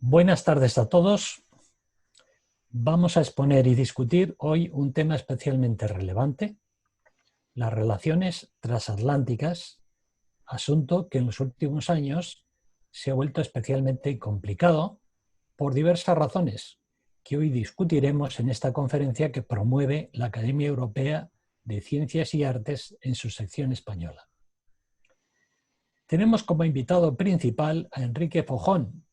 Buenas tardes a todos. Vamos a exponer y discutir hoy un tema especialmente relevante, las relaciones transatlánticas, asunto que en los últimos años se ha vuelto especialmente complicado por diversas razones que hoy discutiremos en esta conferencia que promueve la Academia Europea de Ciencias y Artes en su sección española. Tenemos como invitado principal a Enrique Fojón,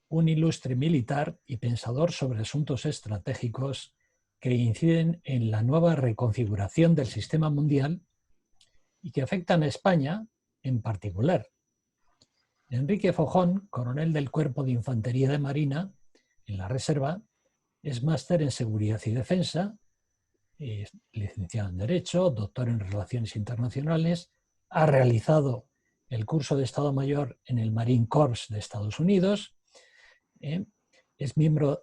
un ilustre militar y pensador sobre asuntos estratégicos que inciden en la nueva reconfiguración del sistema mundial y que afectan a España en particular. Enrique Fojón, coronel del Cuerpo de Infantería de Marina en la Reserva, es máster en Seguridad y Defensa, es licenciado en Derecho, doctor en Relaciones Internacionales, ha realizado el curso de Estado Mayor en el Marine Corps de Estados Unidos,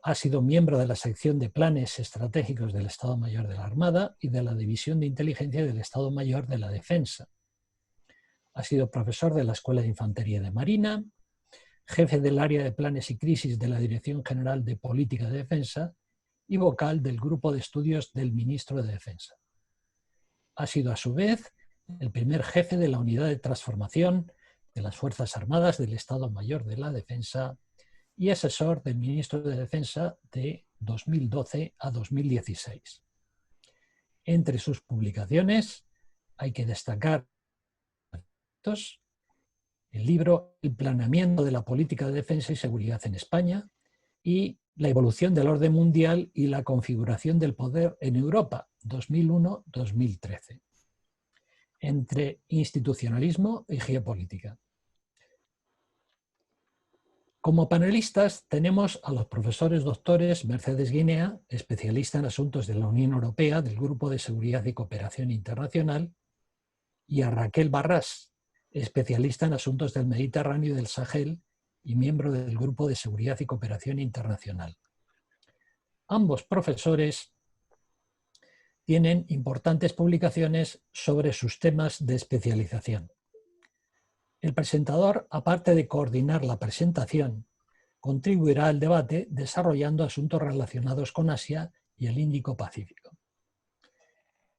ha sido miembro de la sección de planes estratégicos del Estado Mayor de la Armada y de la División de Inteligencia del Estado Mayor de la Defensa. Ha sido profesor de la Escuela de Infantería de Marina, jefe del área de planes y crisis de la Dirección General de Política de Defensa y vocal del Grupo de Estudios del Ministro de Defensa. Ha sido a su vez el primer jefe de la Unidad de Transformación de las Fuerzas Armadas del Estado Mayor de la Defensa y asesor del Ministro de Defensa de 2012 a 2016. Entre sus publicaciones hay que destacar el libro El planeamiento de la política de defensa y seguridad en España y La evolución del orden mundial y la configuración del poder en Europa, 2001-2013, entre institucionalismo y geopolítica. Como panelistas tenemos a los profesores doctores Mercedes Guinea, especialista en asuntos de la Unión Europea del Grupo de Seguridad y Cooperación Internacional, y a Raquel Barrás, especialista en asuntos del Mediterráneo y del Sahel y miembro del Grupo de Seguridad y Cooperación Internacional. Ambos profesores tienen importantes publicaciones sobre sus temas de especialización. El presentador, aparte de coordinar la presentación, contribuirá al debate desarrollando asuntos relacionados con Asia y el Índico-Pacífico.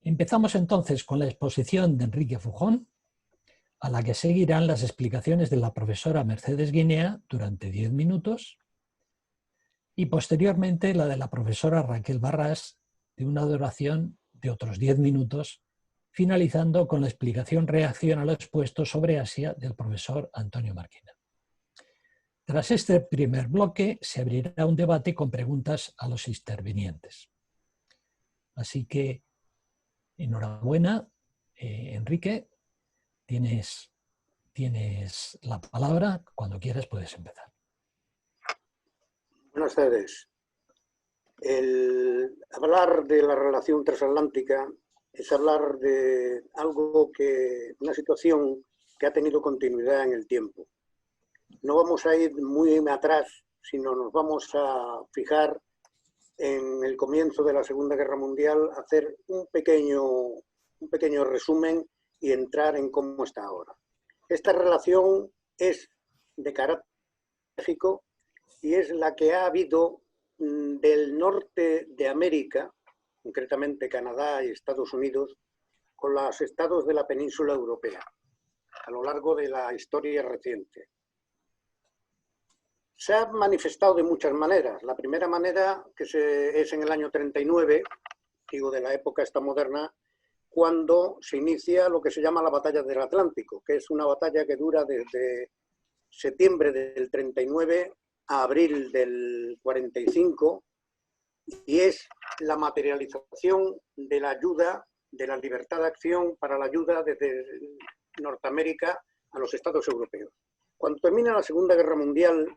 Empezamos entonces con la exposición de Enrique Fojón, a la que seguirán las explicaciones de la profesora Mercedes Guinea durante 10 minutos y posteriormente la de la profesora Raquel Barrás de una duración de otros 10 minutos, finalizando con la explicación-reacción a lo expuesto sobre Asia del profesor Antonio Marquina. Tras este primer bloque se abrirá un debate con preguntas a los intervinientes. Así que, enhorabuena, Enrique, tienes la palabra. Cuando quieras puedes empezar. Buenas tardes. El hablar de la relación transatlántica es hablar de una situación que ha tenido continuidad en el tiempo. No vamos a ir muy atrás, sino nos vamos a fijar en el comienzo de la Segunda Guerra Mundial, hacer un pequeño resumen y entrar en cómo está ahora. Esta relación es de carácter estratégico y es la que ha habido del norte de América, concretamente Canadá y Estados Unidos, con los estados de la península europea, a lo largo de la historia reciente. Se ha manifestado de muchas maneras. La primera manera es en el año 39, digo de la época esta moderna, cuando se inicia lo que se llama la Batalla del Atlántico, que es una batalla que dura desde septiembre del 39 a abril del 45, y es la materialización de la ayuda, de la libertad de acción para la ayuda desde Norteamérica a los estados europeos. Cuando termina la Segunda Guerra Mundial,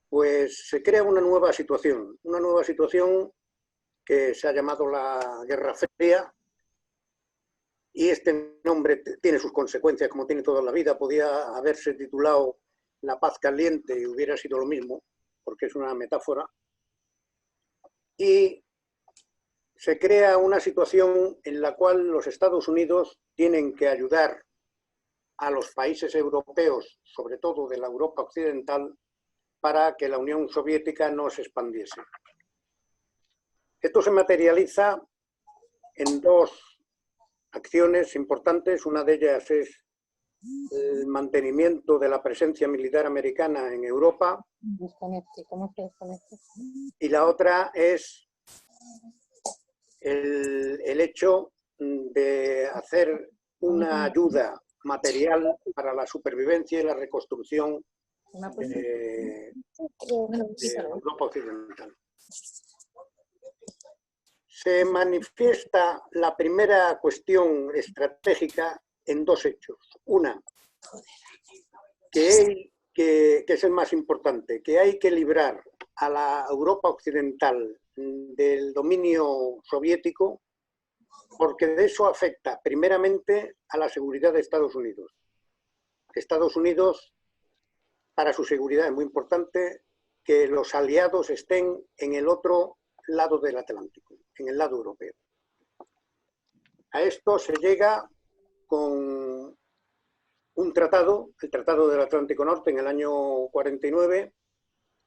pues se crea una nueva situación que se ha llamado la Guerra Fría, y este nombre tiene sus consecuencias, como tiene toda la vida. Podía haberse titulado La Paz Caliente y hubiera sido lo mismo, porque es una metáfora. Y se crea una situación en la cual los Estados Unidos tienen que ayudar a los países europeos, sobre todo de la Europa occidental, para que la Unión Soviética no se expandiese. Esto se materializa en dos acciones importantes. Una de ellas es el mantenimiento de la presencia militar americana en Europa, y la otra es el hecho de hacer una ayuda material para la supervivencia y la reconstrucción de Europa Occidental. Se manifiesta la primera cuestión estratégica en dos hechos. Una, que es el más importante, que hay que librar a la Europa Occidental del dominio soviético, porque de eso afecta primeramente a la seguridad de Estados Unidos. Estados Unidos, para su seguridad es muy importante que los aliados estén en el otro lado del Atlántico, en el lado europeo. A esto se llega con un tratado, el Tratado del Atlántico Norte, en el año 49,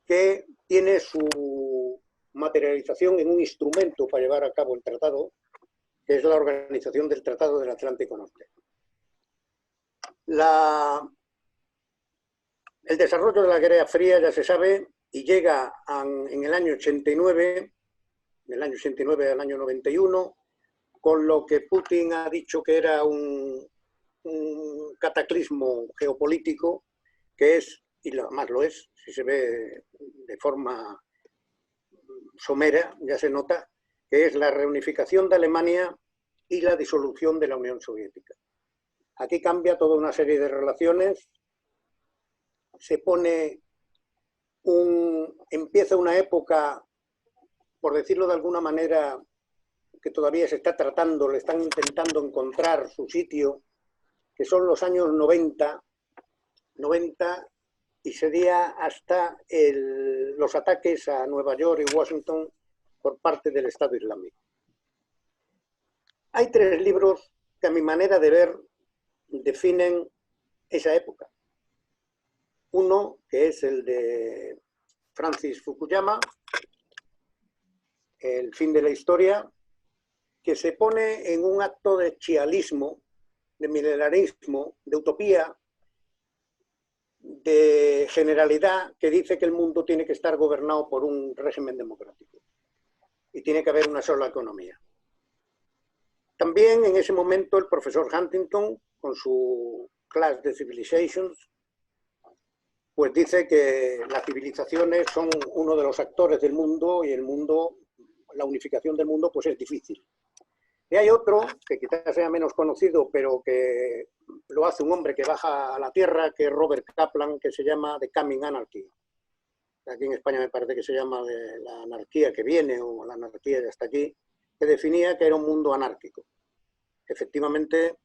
que tiene su materialización en un instrumento para llevar a cabo el tratado, que es la Organización del Tratado del Atlántico Norte. El desarrollo de la Guerra Fría ya se sabe y llega en el año 89, del año 89 al año 91, con lo que Putin ha dicho que era un cataclismo geopolítico, que es, y más lo es, si se ve de forma somera, ya se nota, que es la reunificación de Alemania y la disolución de la Unión Soviética. Aquí cambia toda una serie de relaciones, se pone empieza una época, por decirlo de alguna manera, que todavía se está tratando, le están intentando encontrar su sitio, que son los años 90 y sería hasta los ataques a Nueva York y Washington por parte del Estado Islámico. Hay tres libros que a mi manera de ver definen esa época. Uno, que es el de Francis Fukuyama, El fin de la historia, que se pone en un acto de chialismo, de milenarismo, de utopía, de generalidad, que dice que el mundo tiene que estar gobernado por un régimen democrático y tiene que haber una sola economía. También en ese momento el profesor Huntington, con su Clash the Civilizations, pues dice que las civilizaciones son uno de los actores del mundo y el mundo, la unificación del mundo, pues es difícil. Y hay otro, que quizás sea menos conocido, pero que lo hace un hombre que baja a la tierra, que es Robert Kaplan, que se llama The Coming Anarchy. Aquí en España me parece que se llama de la anarquía que viene, o la anarquía ya está aquí, que definía que era un mundo anárquico. Efectivamente,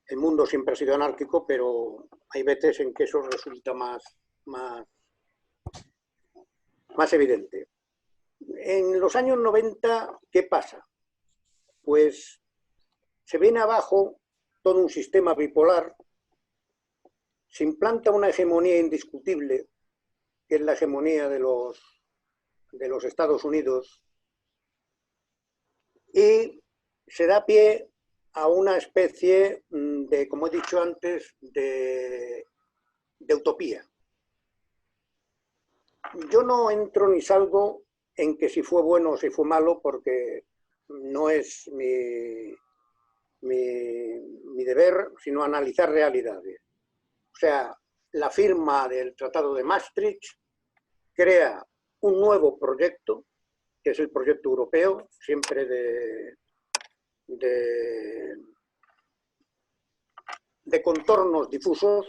el mundo siempre ha sido anárquico, pero hay veces en que eso resulta más evidente. En los años 90, ¿qué pasa? Pues se viene abajo todo un sistema bipolar, se implanta una hegemonía indiscutible, que es la hegemonía de los Estados Unidos, y se da pie a una especie de, como he dicho antes, de utopía. Yo no entro ni salgo en que si fue bueno o si fue malo, porque no es mi deber, sino analizar realidades. O sea, la firma del Tratado de Maastricht crea un nuevo proyecto, que es el proyecto europeo, siempre de contornos difusos,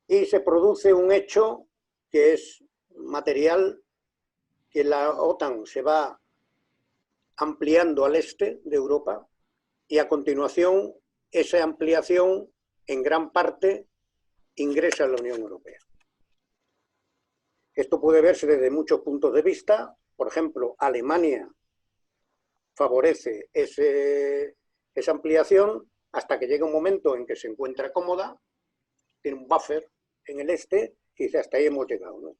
y se produce un hecho que es material, que la OTAN se va ampliando al este de Europa, y a continuación esa ampliación en gran parte ingresa a la Unión Europea. Esto puede verse desde muchos puntos de vista. Por ejemplo, Alemania favorece esa ampliación hasta que llega un momento en que se encuentra cómoda, tiene un buffer en el este, y dice, hasta ahí hemos llegado, ¿no?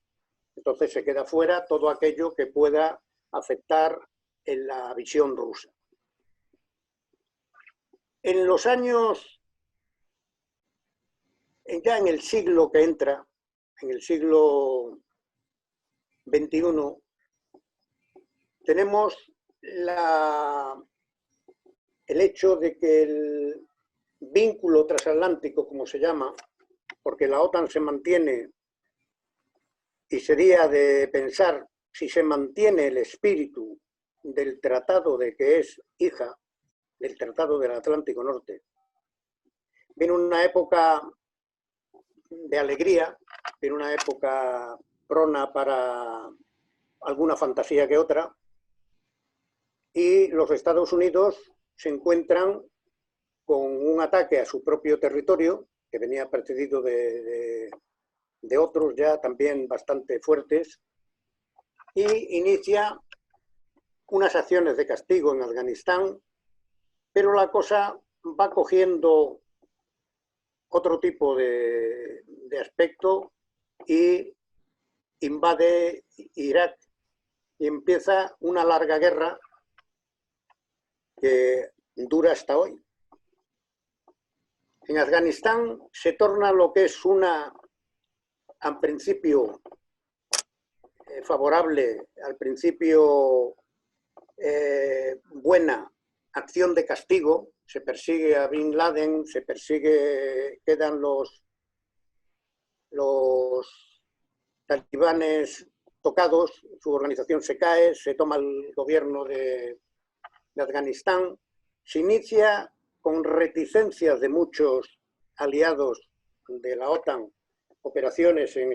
Entonces se queda fuera todo aquello que pueda afectar en la visión rusa. En los años, ya en el siglo que entra, en el siglo XXI, tenemos el hecho de que el vínculo transatlántico, como se llama, porque la OTAN se mantiene, y sería de pensar si se mantiene el espíritu del tratado de que es hija del Tratado del Atlántico Norte. Viene una época de alegría, viene una época prona para alguna fantasía que otra, y los Estados Unidos se encuentran con un ataque a su propio territorio, que venía precedido de otros ya también bastante fuertes, y inicia unas acciones de castigo en Afganistán, pero la cosa va cogiendo otro tipo de aspecto y invade Irak y empieza una larga guerra que dura hasta hoy. En Afganistán se torna lo que es una, al principio, favorable, al principio buena acción de castigo, se persigue a Bin Laden, se persigue, quedan los talibanes tocados, su organización se cae, se toma el gobierno de Afganistán, se inicia con reticencias de muchos aliados de la OTAN, operaciones en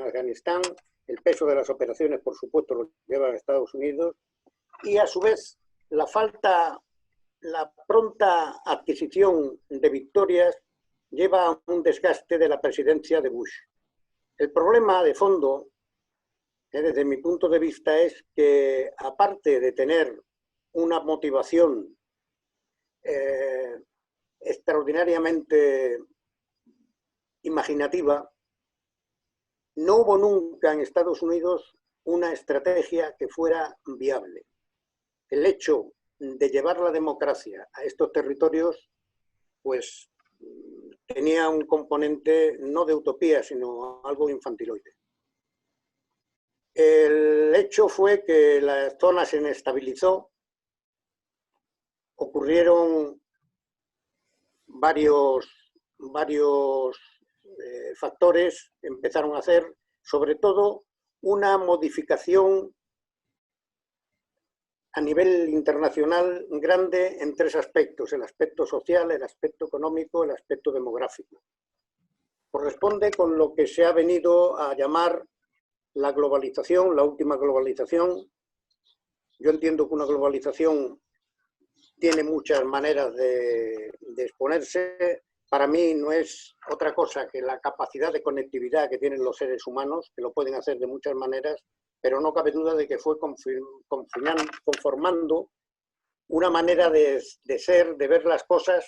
Afganistán, el peso de las operaciones, por supuesto, lo llevan Estados Unidos, y a su vez la pronta adquisición de victorias lleva a un desgaste de la presidencia de Bush. El problema de fondo, desde mi punto de vista, es que aparte de tener una motivación extraordinariamente imaginativa, no hubo nunca en Estados Unidos una estrategia que fuera viable. El hecho de llevar la democracia a estos territorios, pues tenía un componente no de utopía, sino algo infantiloide. El hecho fue que la zona se inestabilizó, ocurrieron varios factores, empezaron a hacer, sobre todo, una modificación a nivel internacional grande en tres aspectos: el aspecto social, el aspecto económico, el aspecto demográfico. Corresponde con lo que se ha venido a llamar la globalización, la última globalización. Yo entiendo que una globalización tiene muchas maneras de exponerse. Para mí no es otra cosa que la capacidad de conectividad que tienen los seres humanos, que lo pueden hacer de muchas maneras, pero no cabe duda de que fue conformando una manera de ser, de ver las cosas,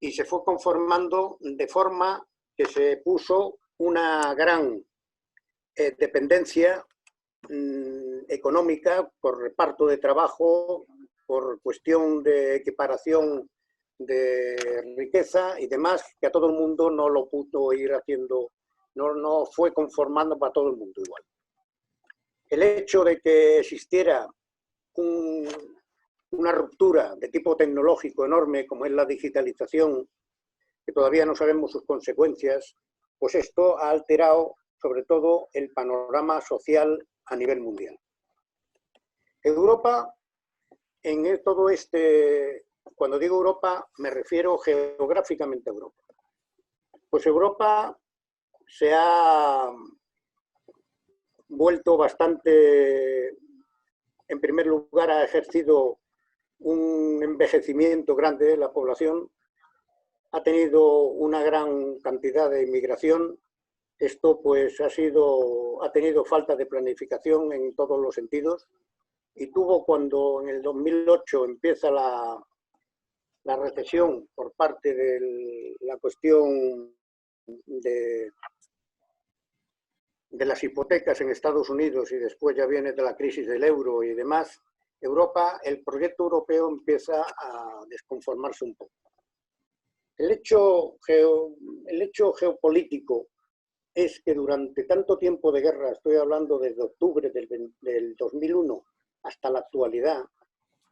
y se fue conformando de forma que se puso una gran dependencia económica por reparto de trabajo, por cuestión de equiparación de riqueza y demás, que a todo el mundo no lo pudo ir haciendo, no fue conformando para todo el mundo igual. El hecho de que existiera una ruptura de tipo tecnológico enorme, como es la digitalización, que todavía no sabemos sus consecuencias, pues esto ha alterado sobre todo el panorama social a nivel mundial. Europa, en todo cuando digo Europa, me refiero geográficamente a Europa. Pues Europa se ha vuelto bastante, en primer lugar, ha ejercido un envejecimiento grande de la población, ha tenido una gran cantidad de inmigración. Esto pues ha tenido falta de planificación en todos los sentidos, y tuvo, cuando en el 2008 empieza la recesión por parte de la cuestión de de las hipotecas en Estados Unidos y después ya viene de la crisis del euro y demás, Europa, el proyecto europeo empieza a desconformarse un poco. El hecho geopolítico es que durante tanto tiempo de guerra, estoy hablando desde octubre del 2001 hasta la actualidad,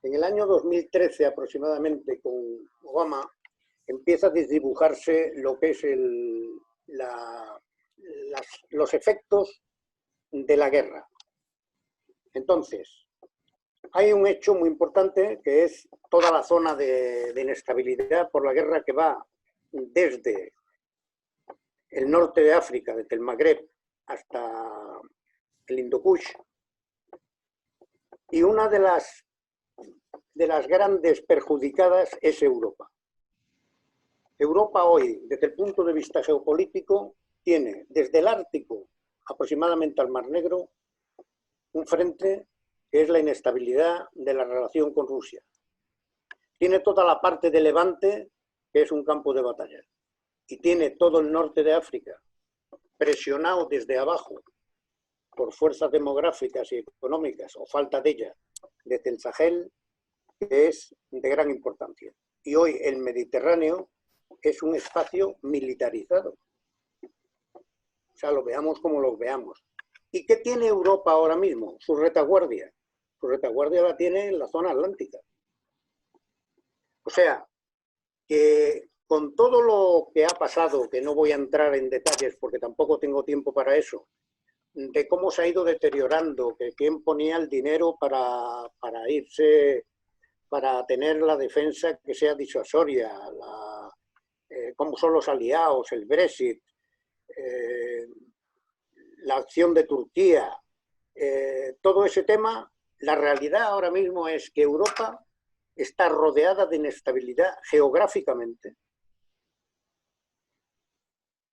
en el año 2013 aproximadamente con Obama empieza a desdibujarse lo que es los efectos de la guerra. Entonces, hay un hecho muy importante que es toda la zona de inestabilidad por la guerra que va desde el norte de África, desde el Magreb hasta el Hindukush. Y una de las grandes perjudicadas es Europa. Europa hoy, desde el punto de vista geopolítico, tiene desde el Ártico aproximadamente al Mar Negro un frente que es la inestabilidad de la relación con Rusia. Tiene toda la parte de Levante, que es un campo de batalla. Y tiene todo el norte de África presionado desde abajo por fuerzas demográficas y económicas, o falta de ellas, desde el Sahel, que es de gran importancia. Y hoy el Mediterráneo es un espacio militarizado. O sea, lo veamos como lo veamos. ¿Y qué tiene Europa ahora mismo? Su retaguardia. Su retaguardia la tiene en la zona atlántica. O sea, que con todo lo que ha pasado, que no voy a entrar en detalles porque tampoco tengo tiempo para eso, de cómo se ha ido deteriorando, que quién ponía el dinero para irse, para tener la defensa que sea disuasoria, cómo son los aliados, el Brexit, la acción de Turquía, todo ese tema, la realidad ahora mismo es que Europa está rodeada de inestabilidad geográficamente,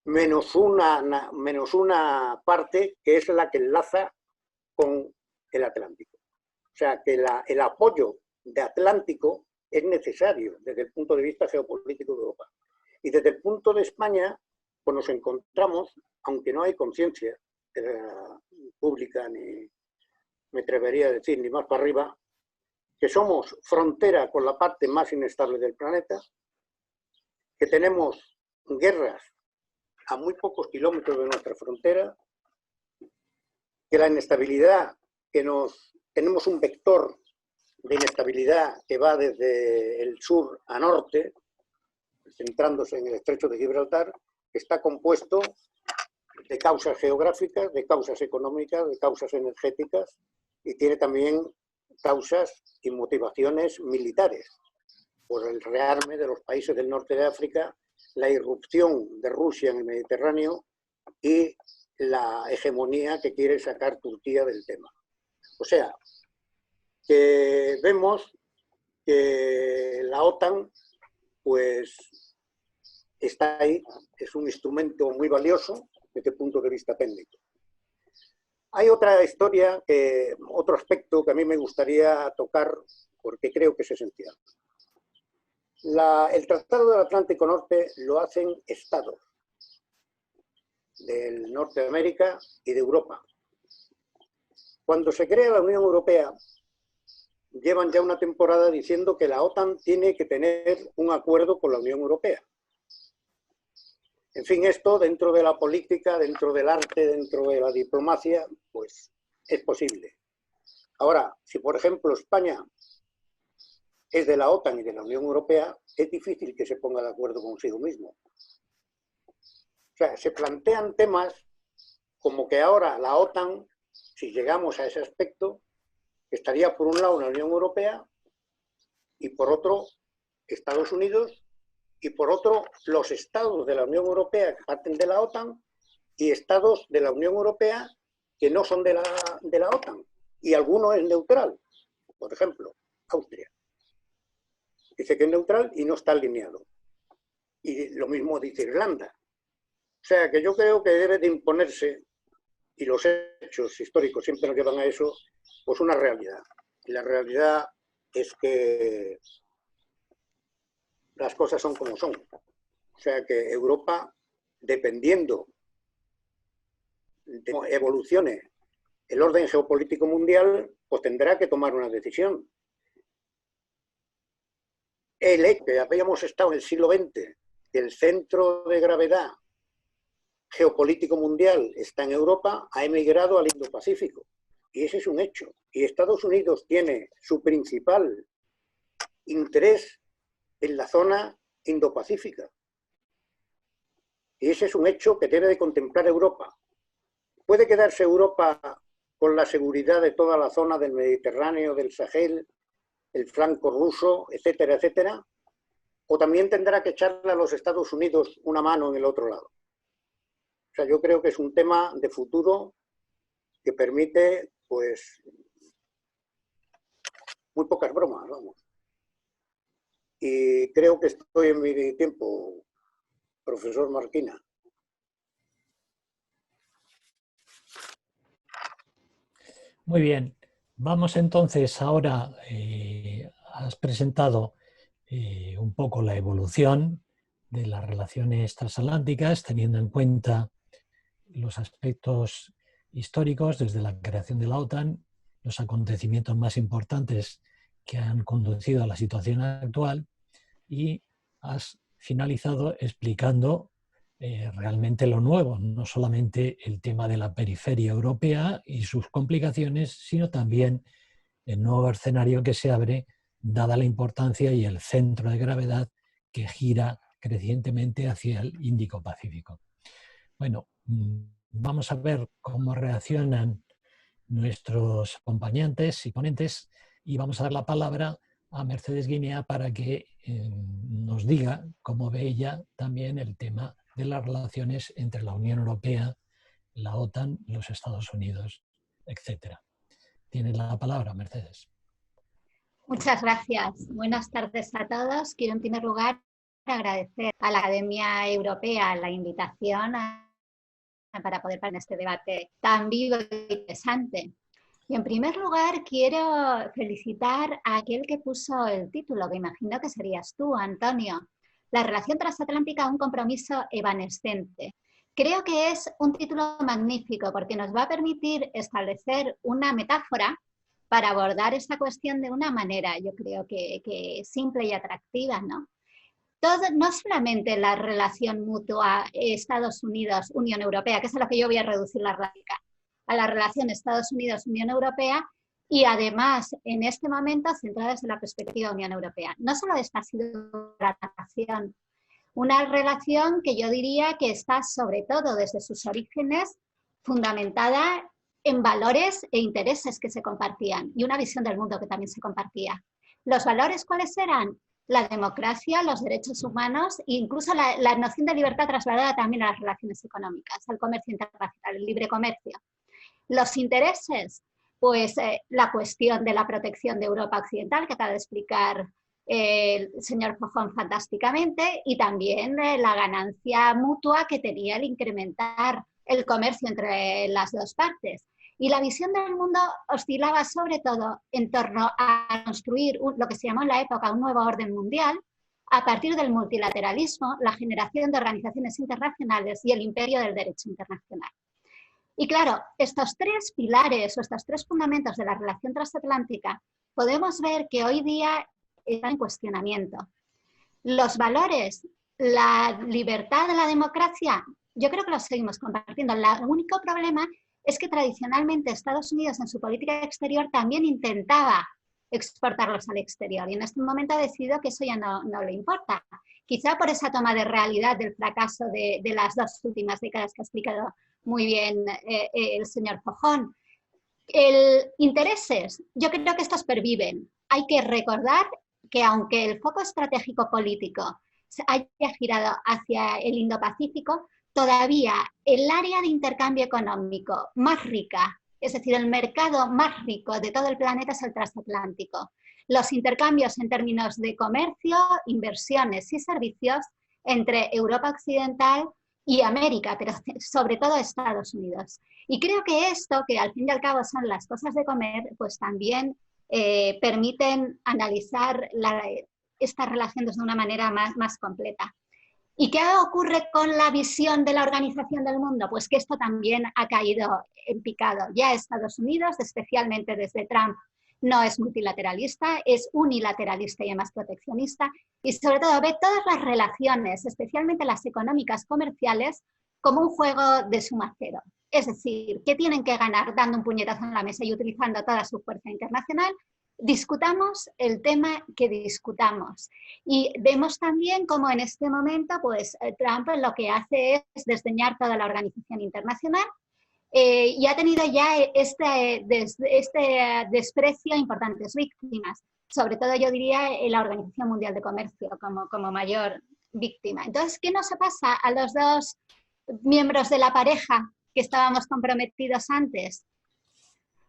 menos una parte que es la que enlaza con el Atlántico. O sea, que el apoyo de Atlántico es necesario desde el punto de vista geopolítico de Europa. Y desde el punto de España, pues nos encontramos, aunque no hay conciencia pública, ni me atrevería a decir, ni más para arriba, que somos frontera con la parte más inestable del planeta, que tenemos guerras a muy pocos kilómetros de nuestra frontera, que la inestabilidad tenemos un vector de inestabilidad que va desde el sur a norte, centrándose en el estrecho de Gibraltar, que está compuesto de causas geográficas, de causas económicas, de causas energéticas, y tiene también causas y motivaciones militares, por el rearme de los países del norte de África, la irrupción de Rusia en el Mediterráneo y la hegemonía que quiere sacar Turquía del tema. O sea, que vemos que la OTAN pues está ahí, es un instrumento muy valioso desde el punto de vista técnico. Hay otra historia, otro aspecto que a mí me gustaría tocar porque creo que es esencial. El Tratado del Atlántico Norte lo hacen estados del norte de América y de Europa. Cuando se crea la Unión Europea, llevan ya una temporada diciendo que la OTAN tiene que tener un acuerdo con la Unión Europea. En fin, esto dentro de la política, dentro del arte, dentro de la diplomacia, pues es posible. Ahora, si por ejemplo España es de la OTAN y de la Unión Europea, es difícil que se ponga de acuerdo consigo mismo. O sea, se plantean temas como que ahora la OTAN, si llegamos a ese aspecto, estaría por un lado la Unión Europea y por otro Estados Unidos y por otro los estados de la Unión Europea que parten de la OTAN y estados de la Unión Europea que no son de la OTAN y alguno es neutral. Por ejemplo, Austria. Dice que es neutral y no está alineado. Y lo mismo dice Irlanda. O sea que yo creo que debe de imponerse, y los hechos históricos siempre nos llevan a eso, pues una realidad. Y la realidad es que las cosas son como son. O sea que Europa, dependiendo evolucione el orden geopolítico mundial, pues tendrá que tomar una decisión. El hecho de que habíamos estado en el siglo XX, que el centro de gravedad geopolítico mundial está en Europa, ha emigrado al Indo-Pacífico. Y ese es un hecho. Y Estados Unidos tiene su principal interés en la zona Indo-Pacífica. Y ese es un hecho que debe de contemplar Europa. ¿Puede quedarse Europa con la seguridad de toda la zona del Mediterráneo, del Sahel, el flanco ruso, etcétera, etcétera? ¿O también tendrá que echarle a los Estados Unidos una mano en el otro lado? O sea, yo creo que es un tema de futuro que permite, pues, muy pocas bromas, vamos. Y creo que estoy en mi tiempo, profesor Marquina. Muy bien. Vamos entonces ahora, has presentado un poco la evolución de las relaciones transatlánticas, teniendo en cuenta los aspectos históricos desde la creación de la OTAN, los acontecimientos más importantes que han conducido a la situación actual, y has finalizado explicando realmente lo nuevo, no solamente el tema de la periferia europea y sus complicaciones, sino también el nuevo escenario que se abre dada la importancia y el centro de gravedad que gira crecientemente hacia el Índico-Pacífico. Bueno, vamos a ver cómo reaccionan nuestros acompañantes y ponentes y vamos a dar la palabra a Mercedes Guinea para que nos diga cómo ve ella también el tema de las relaciones entre la Unión Europea, la OTAN, los Estados Unidos, etc. Tienes la palabra, Mercedes. Muchas gracias. Buenas tardes a todos. Quiero en primer lugar agradecer a la Academia Europea la invitación para poder participar en este debate tan vivo y interesante. Y en primer lugar quiero felicitar a aquel que puso el título, que imagino que serías tú, Antonio. La relación transatlántica, un compromiso evanescente. Creo que es un título magnífico porque nos va a permitir establecer una metáfora para abordar esta cuestión de una manera, yo creo que simple y atractiva, ¿no? No solamente la relación mutua Estados Unidos-Unión Europea, que es a lo que yo voy a reducir la radical, a la relación Estados Unidos-Unión Europea, y además en este momento centrada desde la perspectiva Unión Europea. No solo esta ha sido la relación, una relación que yo diría que está sobre todo desde sus orígenes fundamentada en valores e intereses que se compartían y una visión del mundo que también se compartía. ¿Los valores cuáles eran? La democracia, los derechos humanos e incluso la noción de libertad trasladada también a las relaciones económicas, al comercio internacional, el libre comercio. Los intereses, pues la cuestión de la protección de Europa Occidental, que acaba de explicar el señor Fojón fantásticamente, y también la ganancia mutua que tenía el incrementar el comercio entre las dos partes. Y la visión del mundo oscilaba sobre todo en torno a construir lo que se llamó en la época un nuevo orden mundial, a partir del multilateralismo, la generación de organizaciones internacionales y el imperio del derecho internacional. Y claro, estos tres pilares o estos tres fundamentos de la relación transatlántica podemos ver que hoy día están en cuestionamiento. Los valores, la libertad de la democracia, yo creo que los seguimos compartiendo. El único problema es que tradicionalmente Estados Unidos en su política exterior también intentaba exportarlos al exterior y en este momento ha decidido que eso ya no le importa. Quizá por esa toma de realidad del fracaso de las dos últimas décadas que ha explicado muy bien el señor Fojón. Intereses, yo creo que estos perviven. Hay que recordar que aunque el foco estratégico político se haya girado hacia el Indo-Pacífico, todavía el área de intercambio económico más rica, es decir, el mercado más rico de todo el planeta es el transatlántico. Los intercambios en términos de comercio, inversiones y servicios entre Europa Occidental y América, pero sobre todo Estados Unidos. Y creo que esto, que al fin y al cabo son las cosas de comer, pues también permiten analizar estas relaciones de una manera más completa. ¿Y qué ocurre con la visión de la Organización del Mundo? Pues que esto también ha caído en picado. Ya Estados Unidos, especialmente desde Trump, no es multilateralista, es unilateralista y además proteccionista, y sobre todo ve todas las relaciones, especialmente las económicas comerciales, como un juego de suma cero. Es decir, que tienen que ganar dando un puñetazo en la mesa y utilizando toda su fuerza internacional. Discutamos el tema que discutamos. Y vemos también cómo en este momento pues, Trump lo que hace es desdeñar toda la organización internacional y ha tenido ya este desprecio a importantes víctimas. Sobre todo yo diría la Organización Mundial de Comercio como mayor víctima. Entonces, ¿qué nos pasa a los dos miembros de la pareja que estábamos comprometidos antes?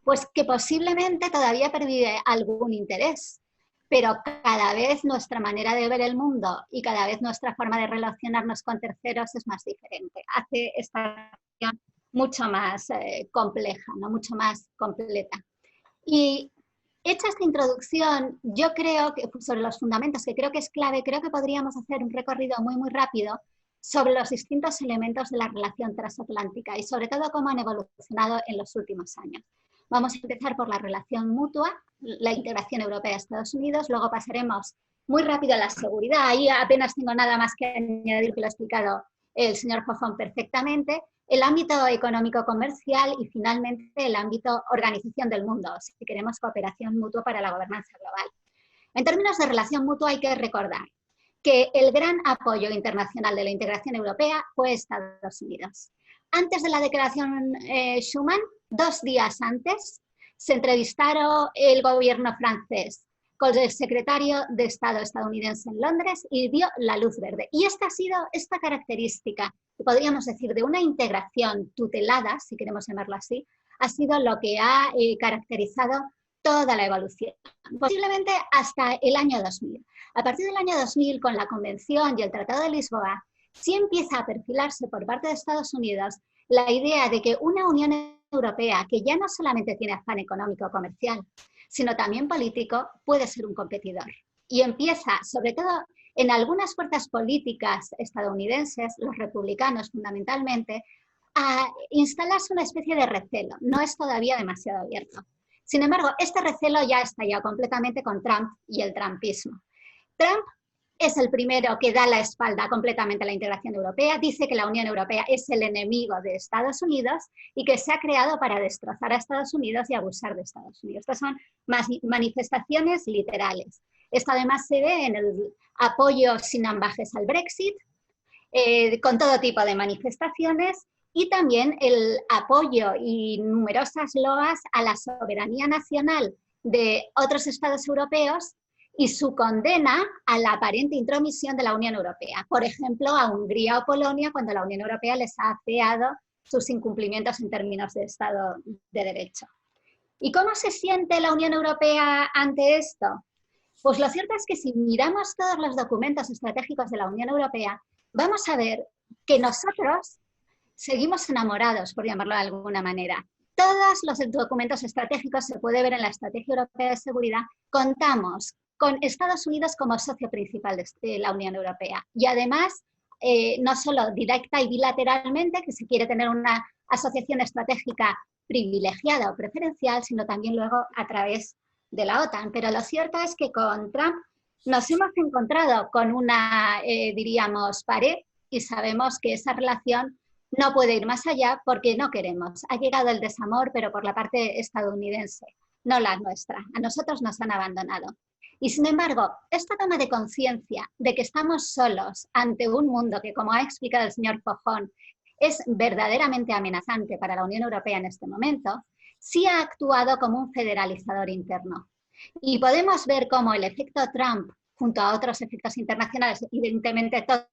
Pues que posiblemente todavía pervive algún interés, pero cada vez nuestra manera de ver el mundo y cada vez nuestra forma de relacionarnos con terceros es más diferente. Hace esta relación mucho más compleja, ¿no? Mucho más completa. Y hecha esta introducción, yo creo que sobre los fundamentos, que creo que es clave, creo que podríamos hacer un recorrido muy, muy rápido sobre los distintos elementos de la relación transatlántica y sobre todo cómo han evolucionado en los últimos años. Vamos a empezar por la relación mutua, la integración europea-Estados Unidos, luego pasaremos muy rápido a la seguridad, ahí apenas tengo nada más que añadir, que lo ha explicado el señor Fofón perfectamente, el ámbito económico-comercial y finalmente el ámbito organización del mundo, si queremos cooperación mutua para la gobernanza global. En términos de relación mutua hay que recordar que el gran apoyo internacional de la integración europea fue Estados Unidos. Antes de la declaración Schuman, 2 días antes, se entrevistaron el gobierno francés con el secretario de Estado estadounidense en Londres y dio la luz verde. Y esta ha sido esta característica, podríamos decir, de una integración tutelada, si queremos llamarlo así, ha sido lo que ha caracterizado toda la evolución, posiblemente hasta el año 2000. A partir del año 2000, con la Convención y el Tratado de Lisboa, sí empieza a perfilarse por parte de Estados Unidos la idea de que una Unión Europea, que ya no solamente tiene afán económico o comercial, sino también político, puede ser un competidor. Y empieza, sobre todo en algunas fuerzas políticas estadounidenses, los republicanos fundamentalmente, a instalarse una especie de recelo. No es todavía demasiado abierto. Sin embargo, este recelo ya estalló completamente con Trump y el trumpismo. Trump es el primero que da la espalda completamente a la integración europea, dice que la Unión Europea es el enemigo de Estados Unidos y que se ha creado para destrozar a Estados Unidos y abusar de Estados Unidos. Estas son manifestaciones literales. Esto además se ve en el apoyo sin ambajes al Brexit, con todo tipo de manifestaciones, y también el apoyo y numerosas loas a la soberanía nacional de otros estados europeos y su condena a la aparente intromisión de la Unión Europea. Por ejemplo, a Hungría o Polonia, cuando la Unión Europea les ha afeado sus incumplimientos en términos de Estado de Derecho. ¿Y cómo se siente la Unión Europea ante esto? Pues lo cierto es que si miramos todos los documentos estratégicos de la Unión Europea, vamos a ver que nosotros seguimos enamorados, por llamarlo de alguna manera. Todos los documentos estratégicos, se puede ver en la Estrategia Europea de Seguridad, contamos con Estados Unidos como socio principal de la Unión Europea. Y además, no solo directa y bilateralmente, que se quiere tener una asociación estratégica privilegiada o preferencial, sino también luego a través de la OTAN. Pero lo cierto es que con Trump nos hemos encontrado con una, diríamos, pared, y sabemos que esa relación no puede ir más allá porque no queremos. Ha llegado el desamor, pero por la parte estadounidense, no la nuestra. A nosotros nos han abandonado. Y sin embargo, esta toma de conciencia de que estamos solos ante un mundo que, como ha explicado el señor Fofón, es verdaderamente amenazante para la Unión Europea en este momento, sí ha actuado como un federalizador interno. Y podemos ver cómo el efecto Trump, junto a otros efectos internacionales, evidentemente todo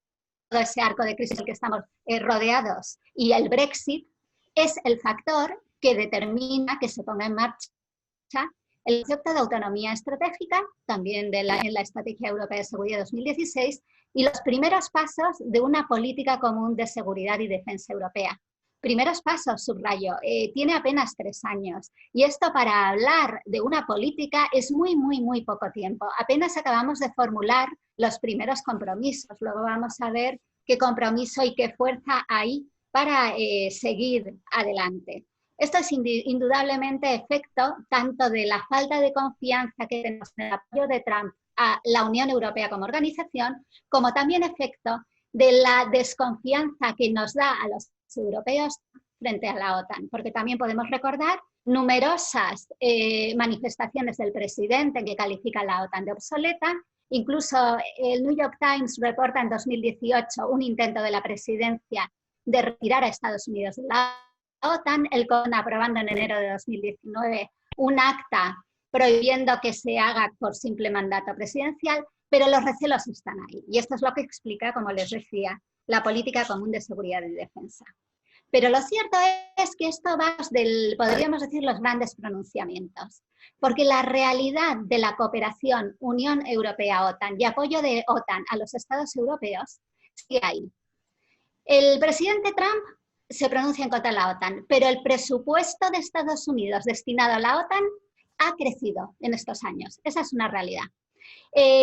ese arco de crisis en el que estamos rodeados, y el Brexit, es el factor que determina que se ponga en marcha el concepto de autonomía estratégica, también en la Estrategia Europea de Seguridad 2016, y los primeros pasos de una política común de seguridad y defensa europea. Primeros pasos, subrayo, tiene apenas 3 años. Y esto, para hablar de una política, es muy, muy, muy poco tiempo. Apenas acabamos de formular los primeros compromisos. Luego vamos a ver qué compromiso y qué fuerza hay para seguir adelante. Esto es indudablemente efecto tanto de la falta de confianza que tenemos en el apoyo de Trump a la Unión Europea como organización, como también efecto de la desconfianza que nos da a los europeos frente a la OTAN, porque también podemos recordar numerosas manifestaciones del presidente que califican la OTAN de obsoleta. Incluso el New York Times reporta en 2018 un intento de la presidencia de retirar a Estados Unidos de la OTAN, el CON aprobando en enero de 2019 un acta prohibiendo que se haga por simple mandato presidencial, pero los recelos están ahí. Y esto es lo que explica, como les decía, la política común de seguridad y defensa. Pero lo cierto es que esto va del, podríamos decir, los grandes pronunciamientos, porque la realidad de la cooperación Unión Europea-OTAN y apoyo de OTAN a los Estados europeos sigue ahí. El presidente Trump se pronuncia en contra de la OTAN, pero el presupuesto de Estados Unidos destinado a la OTAN ha crecido en estos años. Esa es una realidad.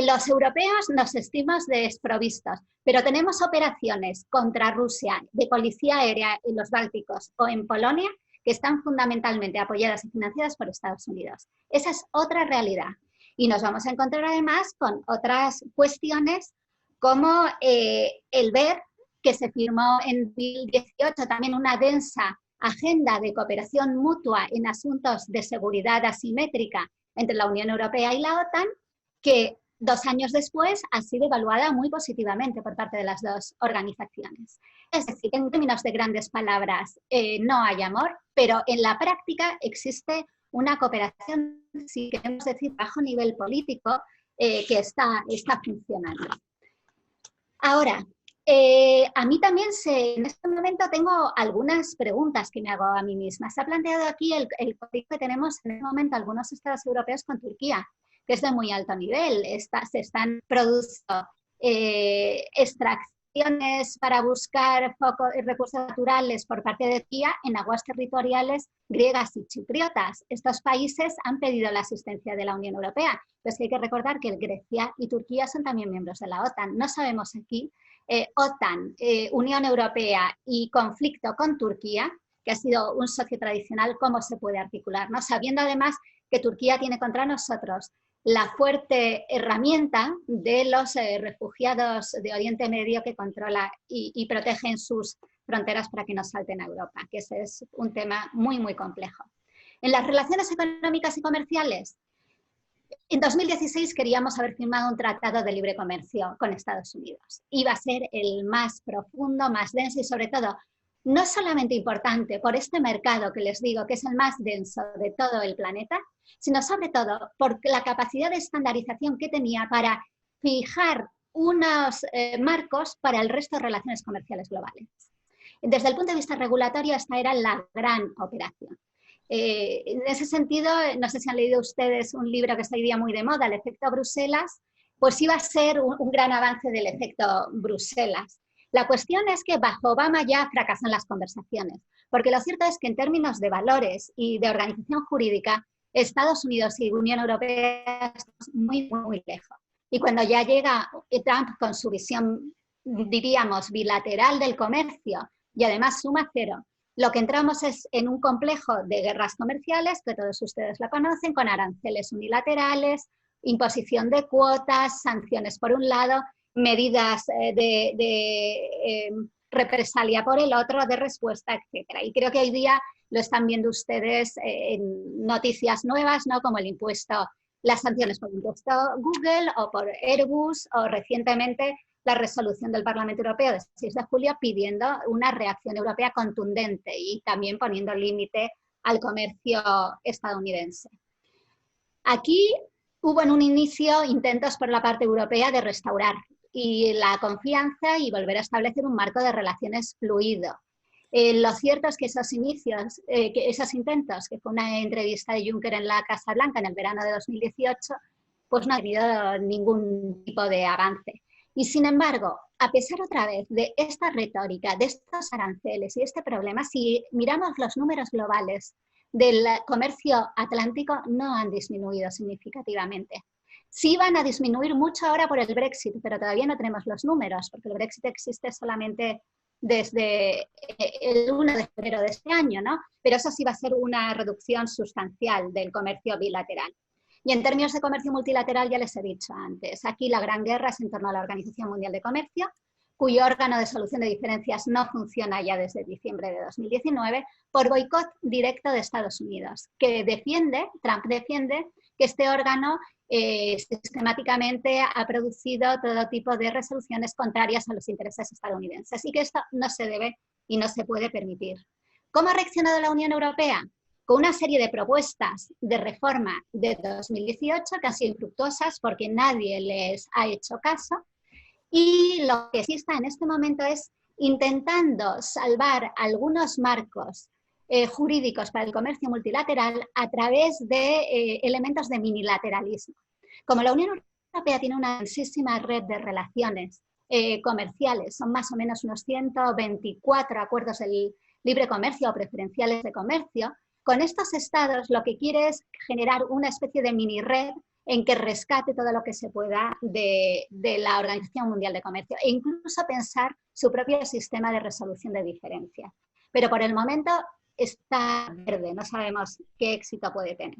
Los europeos nos sentimos desprovistos, pero tenemos operaciones contra Rusia de policía aérea en los Bálticos o en Polonia que están fundamentalmente apoyadas y financiadas por Estados Unidos. Esa es otra realidad. Y nos vamos a encontrar además con otras cuestiones como el ver que se firmó en 2018 también una densa agenda de cooperación mutua en asuntos de seguridad asimétrica entre la Unión Europea y la OTAN, que 2 años después ha sido evaluada muy positivamente por parte de las dos organizaciones. Es decir, en términos de grandes palabras no hay amor, pero en la práctica existe una cooperación, si queremos decir, bajo nivel político, que está funcionando. Ahora, a mí también en este momento tengo algunas preguntas que me hago a mí misma. Se ha planteado aquí el conflicto que tenemos en este momento algunos estados europeos con Turquía, que es de muy alto nivel. Se están produciendo extracciones para buscar recursos naturales por parte de Turquía en aguas territoriales griegas y chipriotas. Estos países han pedido la asistencia de la Unión Europea, pero hay que recordar que Grecia y Turquía son también miembros de la OTAN. No sabemos aquí OTAN, Unión Europea y conflicto con Turquía, que ha sido un socio tradicional, cómo se puede articular, ¿no? Sabiendo además que Turquía tiene contra nosotros la fuerte herramienta de los refugiados de Oriente Medio que controla y protegen sus fronteras para que no salten a Europa, que ese es un tema muy, muy complejo. En las relaciones económicas y comerciales, en 2016 queríamos haber firmado un tratado de libre comercio con Estados Unidos. Iba a ser el más profundo, más denso y sobre todo, no solamente importante por este mercado que les digo que es el más denso de todo el planeta, sino sobre todo por la capacidad de estandarización que tenía para fijar unos marcos para el resto de relaciones comerciales globales. Desde el punto de vista regulatorio, esta era la gran operación. En ese sentido, no sé si han leído ustedes un libro que está hoy día muy de moda, El efecto Bruselas, pues iba a ser un gran avance del efecto Bruselas. La cuestión es que bajo Obama ya fracasan las conversaciones, porque lo cierto es que en términos de valores y de organización jurídica, Estados Unidos y Unión Europea están muy, muy lejos. Y cuando ya llega Trump con su visión, diríamos, bilateral del comercio y además suma cero, lo que entramos es en un complejo de guerras comerciales, que todos ustedes la conocen, con aranceles unilaterales, imposición de cuotas, sanciones por un lado, medidas de represalia por el otro, de respuesta, etc. Y creo que hoy día lo están viendo ustedes en noticias nuevas, ¿no? Como el impuesto, las sanciones por el impuesto Google o por Airbus, o recientemente la resolución del Parlamento Europeo del 6 de julio pidiendo una reacción europea contundente y también poniendo límite al comercio estadounidense. Aquí hubo en un inicio intentos por la parte europea de restaurar y la confianza y volver a establecer un marco de relaciones fluido. Lo cierto es que esos inicios, esos intentos, que fue una entrevista de Juncker en la Casa Blanca en el verano de 2018, pues no ha tenido ningún tipo de avance. Y sin embargo, a pesar otra vez de esta retórica, de estos aranceles y este problema, si miramos los números globales del comercio atlántico, no han disminuido significativamente. Sí van a disminuir mucho ahora por el Brexit, pero todavía no tenemos los números, porque el Brexit existe solamente desde el 1 de febrero de este año, ¿no? Pero eso sí va a ser una reducción sustancial del comercio bilateral. Y en términos de comercio multilateral, ya les he dicho antes, aquí la gran guerra es en torno a la Organización Mundial de Comercio, cuyo órgano de solución de diferencias no funciona ya desde diciembre de 2019, por boicot directo de Estados Unidos, que Trump defiende que este órgano sistemáticamente ha producido todo tipo de resoluciones contrarias a los intereses estadounidenses y que esto no se debe y no se puede permitir. ¿Cómo ha reaccionado la Unión Europea? Con una serie de propuestas de reforma de 2018 que han sido infructuosas porque nadie les ha hecho caso, y lo que sí está en este momento es intentando salvar algunos marcos jurídicos para el comercio multilateral a través de elementos de minilateralismo. Como la Unión Europea tiene una amplísima red de relaciones comerciales, son más o menos unos 124 acuerdos de libre comercio o preferenciales de comercio, con estos estados lo que quiere es generar una especie de mini red en que rescate todo lo que se pueda de la Organización Mundial de Comercio e incluso pensar su propio sistema de resolución de diferencias. Pero por el momento está verde, no sabemos qué éxito puede tener.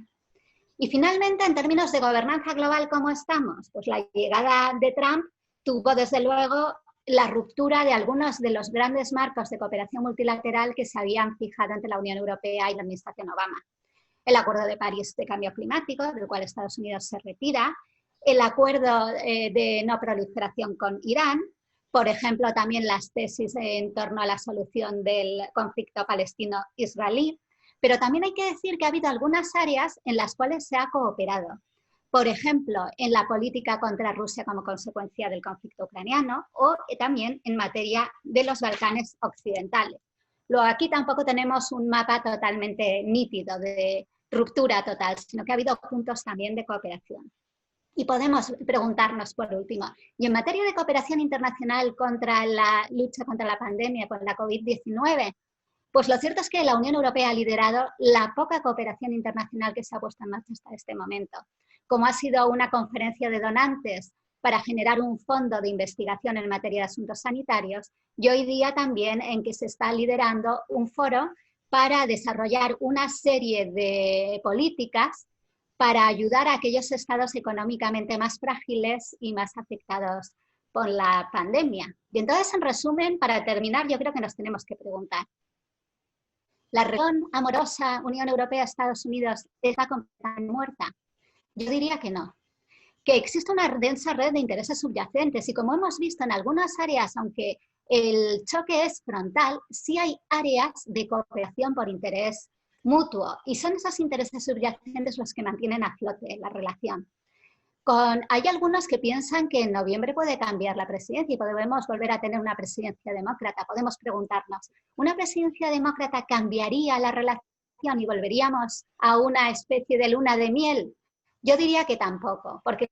Y finalmente, en términos de gobernanza global, ¿cómo estamos? Pues la llegada de Trump tuvo desde luego la ruptura de algunos de los grandes marcos de cooperación multilateral que se habían fijado entre la Unión Europea y la administración Obama. El Acuerdo de París de Cambio Climático, del cual Estados Unidos se retira, el Acuerdo de No Proliferación con Irán, por ejemplo, también las tesis en torno a la solución del conflicto palestino-israelí, pero también hay que decir que ha habido algunas áreas en las cuales se ha cooperado. Por ejemplo, en la política contra Rusia como consecuencia del conflicto ucraniano o también en materia de los Balcanes occidentales. Luego, aquí tampoco tenemos un mapa totalmente nítido de ruptura total, sino que ha habido puntos también de cooperación. Y podemos preguntarnos por último, y en materia de cooperación internacional contra la lucha contra la pandemia, con la COVID-19, pues lo cierto es que la Unión Europea ha liderado la poca cooperación internacional que se ha puesto en marcha hasta este momento. Como ha sido una conferencia de donantes para generar un fondo de investigación en materia de asuntos sanitarios, y hoy día también en que se está liderando un foro para desarrollar una serie de políticas para ayudar a aquellos estados económicamente más frágiles y más afectados por la pandemia. Y entonces, en resumen, para terminar, yo creo que nos tenemos que preguntar, ¿la relación amorosa Unión Europea-Estados Unidos está completamente muerta? Yo diría que no. Que existe una densa red de intereses subyacentes y como hemos visto en algunas áreas, aunque el choque es frontal, sí hay áreas de cooperación por interés mutuo y son esos intereses subyacentes los que mantienen a flote la relación. Hay algunos que piensan que en noviembre puede cambiar la presidencia y podemos volver a tener una presidencia demócrata. Podemos preguntarnos, ¿una presidencia demócrata cambiaría la relación y volveríamos a una especie de luna de miel? Yo diría que tampoco, porque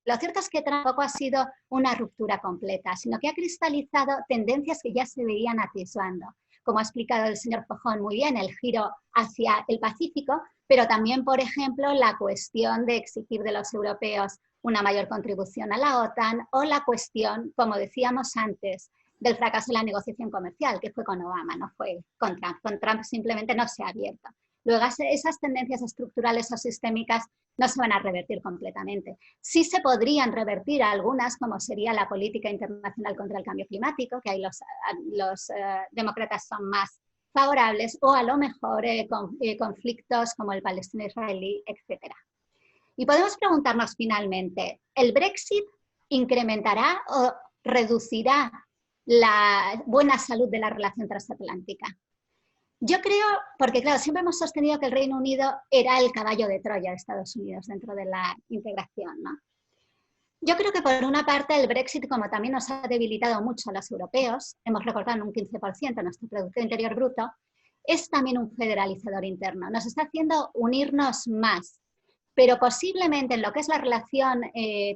lo cierto es que tampoco ha sido una ruptura completa, sino que ha cristalizado tendencias que ya se veían atisbando. Como ha explicado el señor Fojón muy bien, el giro hacia el Pacífico, pero también, por ejemplo, la cuestión de exigir de los europeos una mayor contribución a la OTAN o la cuestión, como decíamos antes, del fracaso de la negociación comercial, que fue con Obama, no fue con Trump. Con Trump simplemente no se ha abierto. Luego, esas tendencias estructurales o sistémicas no se van a revertir completamente. Sí se podrían revertir algunas, como sería la política internacional contra el cambio climático, que ahí los demócratas son más favorables, o a lo mejor conflictos como el palestino-israelí, etc. Y podemos preguntarnos finalmente, ¿el Brexit incrementará o reducirá la buena salud de la relación transatlántica? Yo creo, porque claro, siempre hemos sostenido que el Reino Unido era el caballo de Troya de Estados Unidos dentro de la integración, ¿no? Yo creo que por una parte el Brexit, como también nos ha debilitado mucho a los europeos, hemos recortado un 15% nuestro Producto Interior Bruto, es también un federalizador interno. Nos está haciendo unirnos más, pero posiblemente en lo que es la relación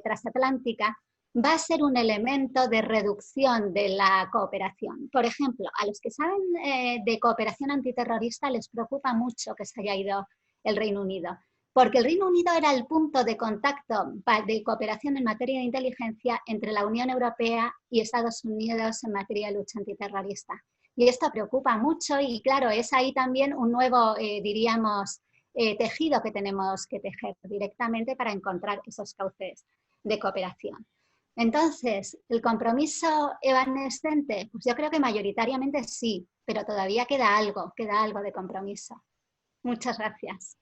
transatlántica va a ser un elemento de reducción de la cooperación. Por ejemplo, a los que saben de cooperación antiterrorista les preocupa mucho que se haya ido el Reino Unido, porque el Reino Unido era el punto de contacto de cooperación en materia de inteligencia entre la Unión Europea y Estados Unidos en materia de lucha antiterrorista. Y esto preocupa mucho y claro, es ahí también un nuevo, diríamos, tejido que tenemos que tejer directamente para encontrar esos cauces de cooperación. Entonces, ¿el compromiso evanescente? Pues yo creo que mayoritariamente sí, pero todavía queda algo de compromiso. Muchas gracias.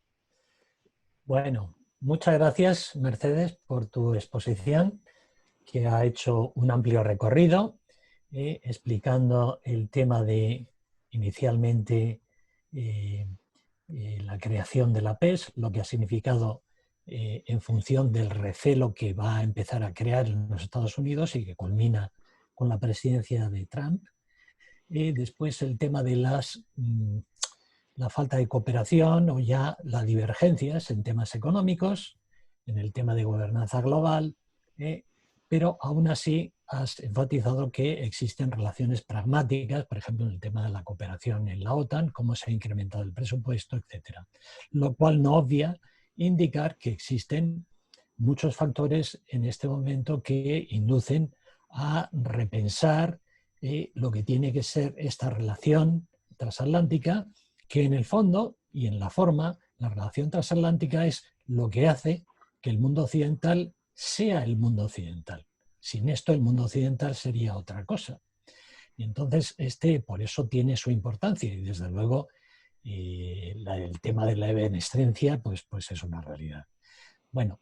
Bueno, muchas gracias, Mercedes, por tu exposición, que ha hecho un amplio recorrido, explicando el tema de, inicialmente, la creación de la PES, lo que ha significado en función del recelo que va a empezar a crear en los Estados Unidos y que culmina con la presidencia de Trump. Después el tema de la falta de cooperación o ya las divergencias en temas económicos, en el tema de gobernanza global, pero aún así has enfatizado que existen relaciones pragmáticas, por ejemplo, en el tema de la cooperación en la OTAN, cómo se ha incrementado el presupuesto, etc. Lo cual no obvia indicar que existen muchos factores en este momento que inducen a repensar lo que tiene que ser esta relación transatlántica, que en el fondo y en la forma, la relación transatlántica es lo que hace que el mundo occidental sea el mundo occidental. Sin esto el mundo occidental sería otra cosa. Y entonces por eso tiene su importancia y desde luego el tema de la evanescencia pues es una realidad. Bueno,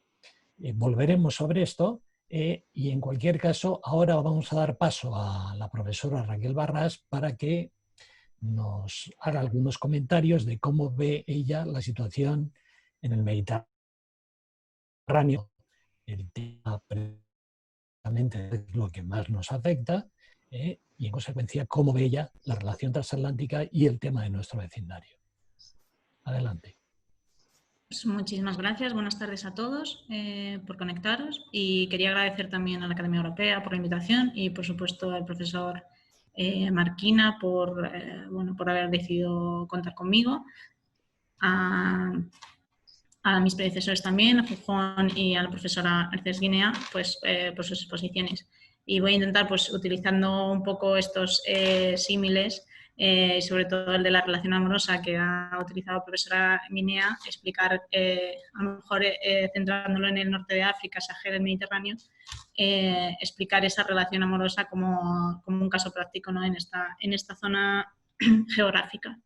volveremos sobre esto y en cualquier caso ahora vamos a dar paso a la profesora Raquel Barras para que nos haga algunos comentarios de cómo ve ella la situación en el Mediterráneo, el tema precisamente es lo que más nos afecta, y en consecuencia cómo ve ella la relación transatlántica y el tema de nuestro vecindario. Adelante. Pues muchísimas gracias, buenas tardes a todos por conectaros y quería agradecer también a la Academia Europea por la invitación y por supuesto al profesor Marquina por haber decidido contar conmigo, a mis predecesores también, a Fujón y a la profesora Mercedes Guinea, pues por sus exposiciones. Y voy a intentar, pues utilizando un poco estos símiles, sobre todo el de la relación amorosa que ha utilizado la profesora Guinea, explicar, a lo mejor centrándolo en el norte de África, Sahel, el Mediterráneo, explicar esa relación amorosa como un caso práctico, ¿no? en esta zona geográfica.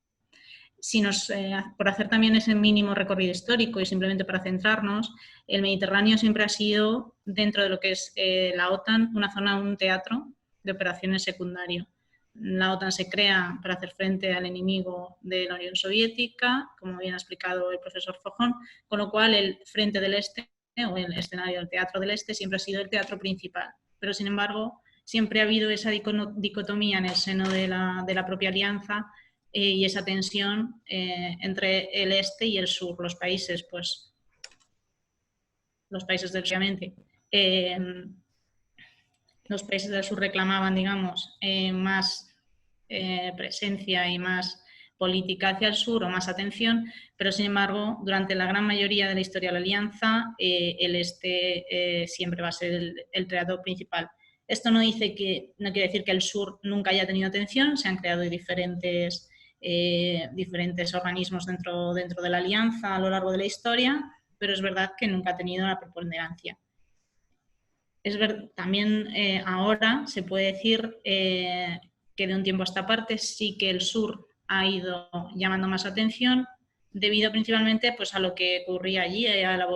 Por hacer también ese mínimo recorrido histórico y simplemente para centrarnos, el Mediterráneo siempre ha sido, dentro de lo que es la OTAN, una zona, un teatro de operaciones secundario. La OTAN se crea para hacer frente al enemigo de la Unión Soviética, como bien ha explicado el profesor Fojón, con lo cual el frente del este o el escenario del teatro del este siempre ha sido el teatro principal. Pero, sin embargo, siempre ha habido esa dicotomía en el seno de la propia alianza y esa tensión entre el este y el sur. Los países del sur, obviamente, los países del sur reclamaban, digamos, más presencia y más política hacia el sur o más atención, pero sin embargo, durante la gran mayoría de la historia de la alianza, el este siempre va a ser el teatro principal. Esto no quiere decir que el sur nunca haya tenido atención, se han creado diferentes organismos dentro de la alianza a lo largo de la historia, pero es verdad que nunca ha tenido la preponderancia. También ahora se puede decir que de un tiempo a esta parte sí que el sur ha ido llamando más atención debido principalmente pues, a lo que ocurría allí, a la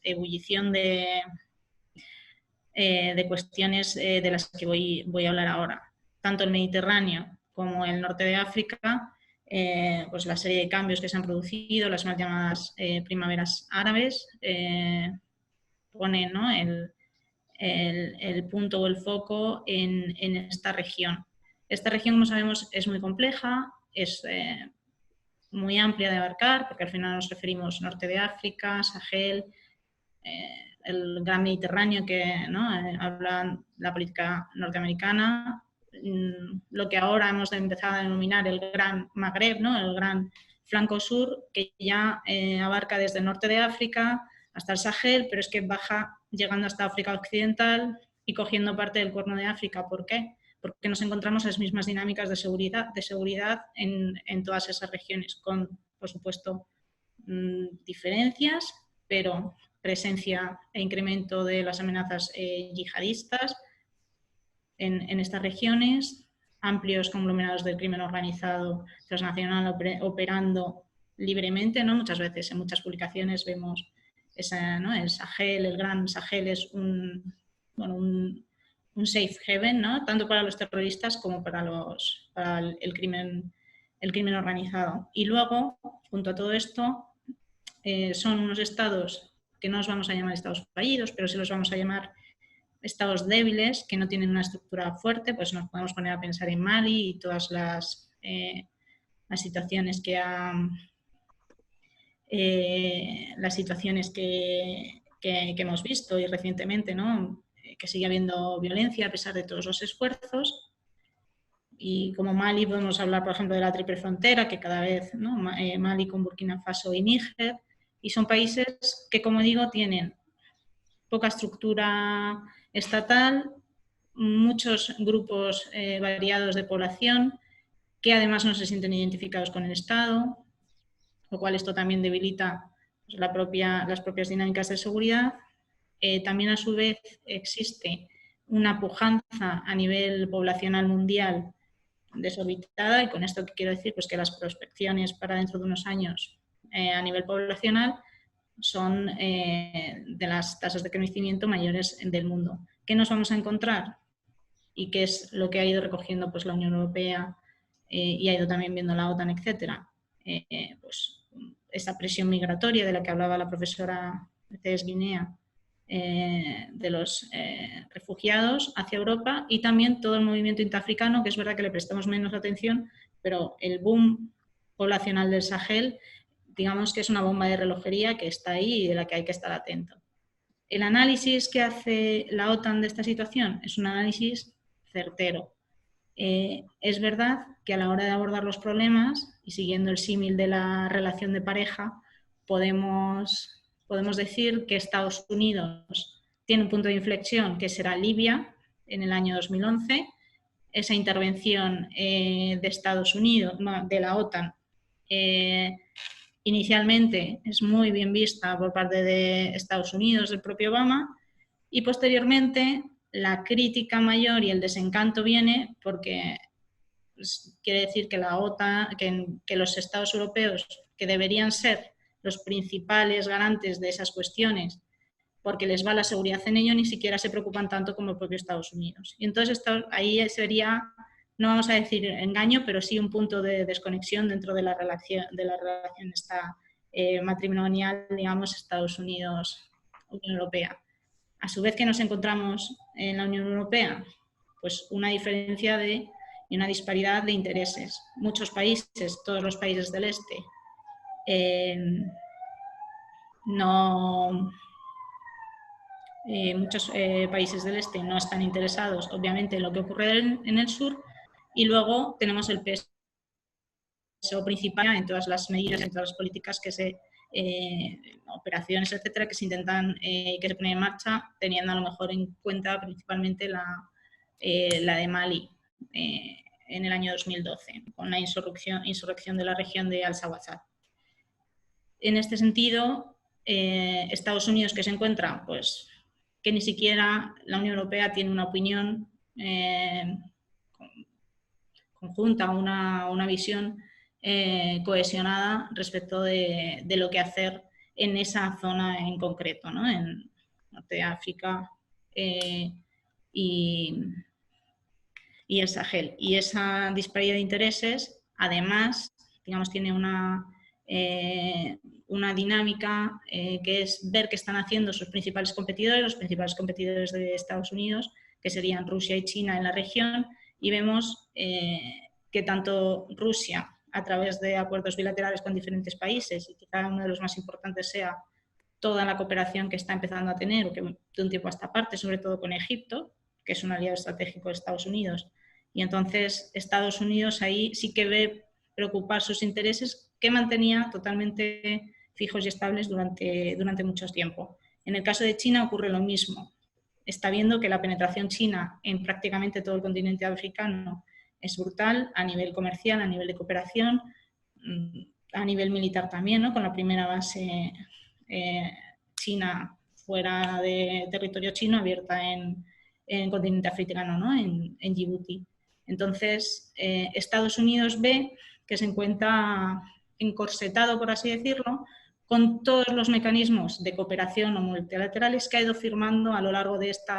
ebullición de cuestiones de las que voy a hablar ahora. Tanto el Mediterráneo como el norte de África, pues la serie de cambios que se han producido, las mal llamadas primaveras árabes, ponen, ¿no? el punto o el foco en esta región. Esta región, como sabemos, es muy compleja, es muy amplia de abarcar, porque al final nos referimos norte de África, Sahel, el gran Mediterráneo que, ¿no? Habla la política norteamericana, lo que ahora hemos empezado a denominar el Gran Magreb, ¿no? El Gran flanco sur, que ya abarca desde el norte de África hasta el Sahel, pero es que baja llegando hasta África Occidental y cogiendo parte del Cuerno de África. ¿Por qué? Porque nos encontramos las mismas dinámicas de seguridad en todas esas regiones, con, por supuesto, diferencias, pero presencia e incremento de las amenazas yihadistas en estas regiones, amplios conglomerados del crimen organizado transnacional operando libremente, ¿no? Muchas veces en muchas publicaciones vemos esa, ¿no? El Sahel, el Gran Sahel es un safe haven, ¿no? Tanto para los terroristas como para el crimen organizado. Y luego, junto a todo esto, son unos estados que no los vamos a llamar estados fallidos, pero sí los vamos a llamar estados débiles, que no tienen una estructura fuerte. Pues nos podemos poner a pensar en Mali y todas las situaciones que hemos visto y recientemente, ¿no? Que sigue habiendo violencia a pesar de todos los esfuerzos. Y como Mali podemos hablar, por ejemplo, de la triple frontera, que cada vez, ¿no? Mali con Burkina Faso y Níger, y son países que, como digo, tienen poca estructura estatal, muchos grupos variados de población que además no se sienten identificados con el Estado, lo cual esto también debilita pues, las propias dinámicas de seguridad. También a su vez existe una pujanza a nivel poblacional mundial desorbitada, y con esto que quiero decir pues que las prospecciones para dentro de unos años a nivel poblacional son de las tasas de crecimiento mayores del mundo. ¿Qué nos vamos a encontrar? Y qué es lo que ha ido recogiendo pues, la Unión Europea y ha ido también viendo la OTAN, etcétera. Pues esa presión migratoria de la que hablaba la profesora Mercedes Guinea, de los refugiados hacia Europa, y también todo el movimiento interafricano, que es verdad que le prestamos menos atención, pero el boom poblacional del Sahel, digamos que es una bomba de relojería que está ahí y de la que hay que estar atento. El análisis que hace la OTAN de esta situación es un análisis certero. Es verdad que a la hora de abordar los problemas, y siguiendo el símil de la relación de pareja, podemos decir que Estados Unidos tiene un punto de inflexión que será Libia en el año 2011. Esa intervención de Estados Unidos, de la OTAN, inicialmente es muy bien vista por parte de Estados Unidos, del propio Obama, y posteriormente la crítica mayor y el desencanto viene porque pues, quiere decir que la OTAN, que los Estados europeos, que deberían ser los principales garantes de esas cuestiones, porque les va la seguridad en ello, ni siquiera se preocupan tanto como el propio Estados Unidos. Y entonces ahí sería, no vamos a decir engaño, pero sí un punto de desconexión dentro de la relación esta, matrimonial, digamos, Estados Unidos-Unión Europea. A su vez que nos encontramos en la Unión Europea, pues una diferencia y una disparidad de intereses. Muchos países, todos los países del este, muchos países del este no están interesados, obviamente, en lo que ocurre en el sur, y luego tenemos el peso principal en todas las medidas, en todas las políticas que operaciones, etcétera, que se intentan que se ponen en marcha, teniendo a lo mejor en cuenta principalmente la de Mali en el año 2012, con la insurrección de la región de Al-Zawazat. En este sentido, Estados Unidos, que se encuentra, pues, que ni siquiera la Unión Europea tiene una opinión conjunta, una visión cohesionada respecto de lo que hacer en esa zona en concreto, ¿no? En Norte de África y el Sahel. Y esa disparidad de intereses, además, digamos, tiene una dinámica que es ver qué están haciendo sus principales competidores, los principales competidores de Estados Unidos, que serían Rusia y China en la región, y vemos que tanto Rusia, a través de acuerdos bilaterales con diferentes países, y quizá uno de los más importantes sea toda la cooperación que está empezando a tener, o que de un tiempo a esta parte, sobre todo con Egipto, que es un aliado estratégico de Estados Unidos, y entonces Estados Unidos ahí sí que ve preocupar sus intereses que mantenía totalmente fijos y estables durante mucho tiempo. En el caso de China ocurre lo mismo. Está viendo que la penetración china en prácticamente todo el continente africano es brutal a nivel comercial, a nivel de cooperación, a nivel militar también, ¿no? Con la primera base china fuera de territorio chino abierta en el continente africano, ¿no? en Djibouti. Entonces, Estados Unidos ve que se encuentra encorsetado, por así decirlo, con todos los mecanismos de cooperación o multilaterales que ha ido firmando a lo largo de este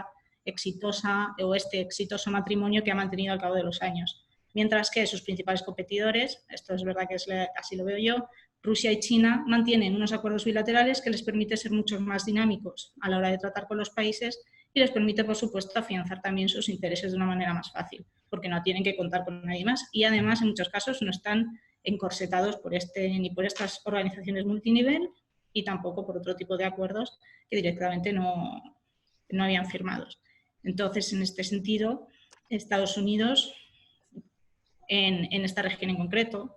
exitoso matrimonio que ha mantenido al cabo de los años. Mientras que sus principales competidores, esto es verdad que así lo veo yo, Rusia y China mantienen unos acuerdos bilaterales que les permite ser mucho más dinámicos a la hora de tratar con los países y les permite, por supuesto, afianzar también sus intereses de una manera más fácil, porque no tienen que contar con nadie más y además en muchos casos no están encorsetados ni por estas organizaciones multinivel y tampoco por otro tipo de acuerdos que directamente no habían firmado. Entonces, en este sentido, Estados Unidos, en esta región en concreto,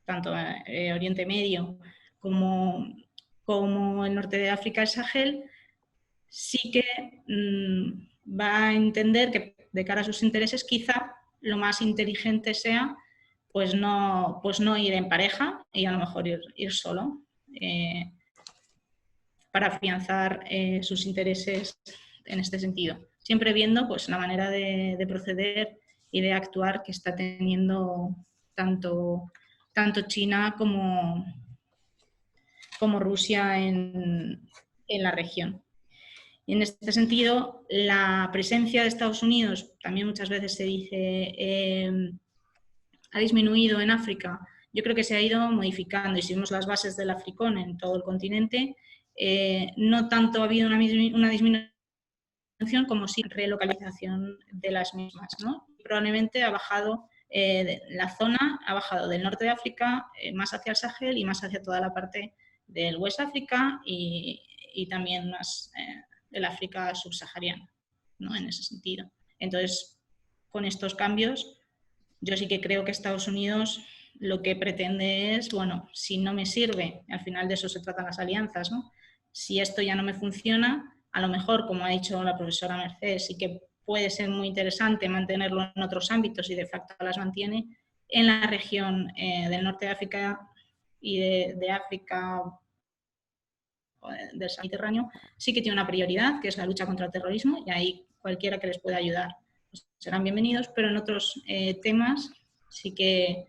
tanto Oriente Medio como el norte de África, el Sahel, sí que va a entender que de cara a sus intereses quizá lo más inteligente sea pues no ir en pareja y a lo mejor ir solo para afianzar sus intereses en este sentido. Siempre viendo pues, la manera de proceder y de actuar que está teniendo tanto China como Rusia en la región. Y en este sentido, la presencia de Estados Unidos, también muchas veces se dice, ha disminuido en África. Yo creo que se ha ido modificando y si vemos las bases del Africón en todo el continente, no tanto ha habido una disminución como sí relocalización de las mismas, ¿no? Probablemente ha bajado la zona, ha bajado del norte de África más hacia el Sahel y más hacia toda la parte del West África y también más del África subsahariana, ¿no? En ese sentido. Entonces, con estos cambios, yo sí que creo que Estados Unidos lo que pretende es, bueno, si no me sirve, al final de eso se tratan las alianzas, ¿no? Si esto ya no me funciona, a lo mejor, como ha dicho la profesora Mercedes, sí que puede ser muy interesante mantenerlo en otros ámbitos y de facto las mantiene en la región del norte de África y de África del Mediterráneo, sí que tiene una prioridad, que es la lucha contra el terrorismo, y ahí cualquiera que les pueda ayudar pues serán bienvenidos, pero en otros temas sí que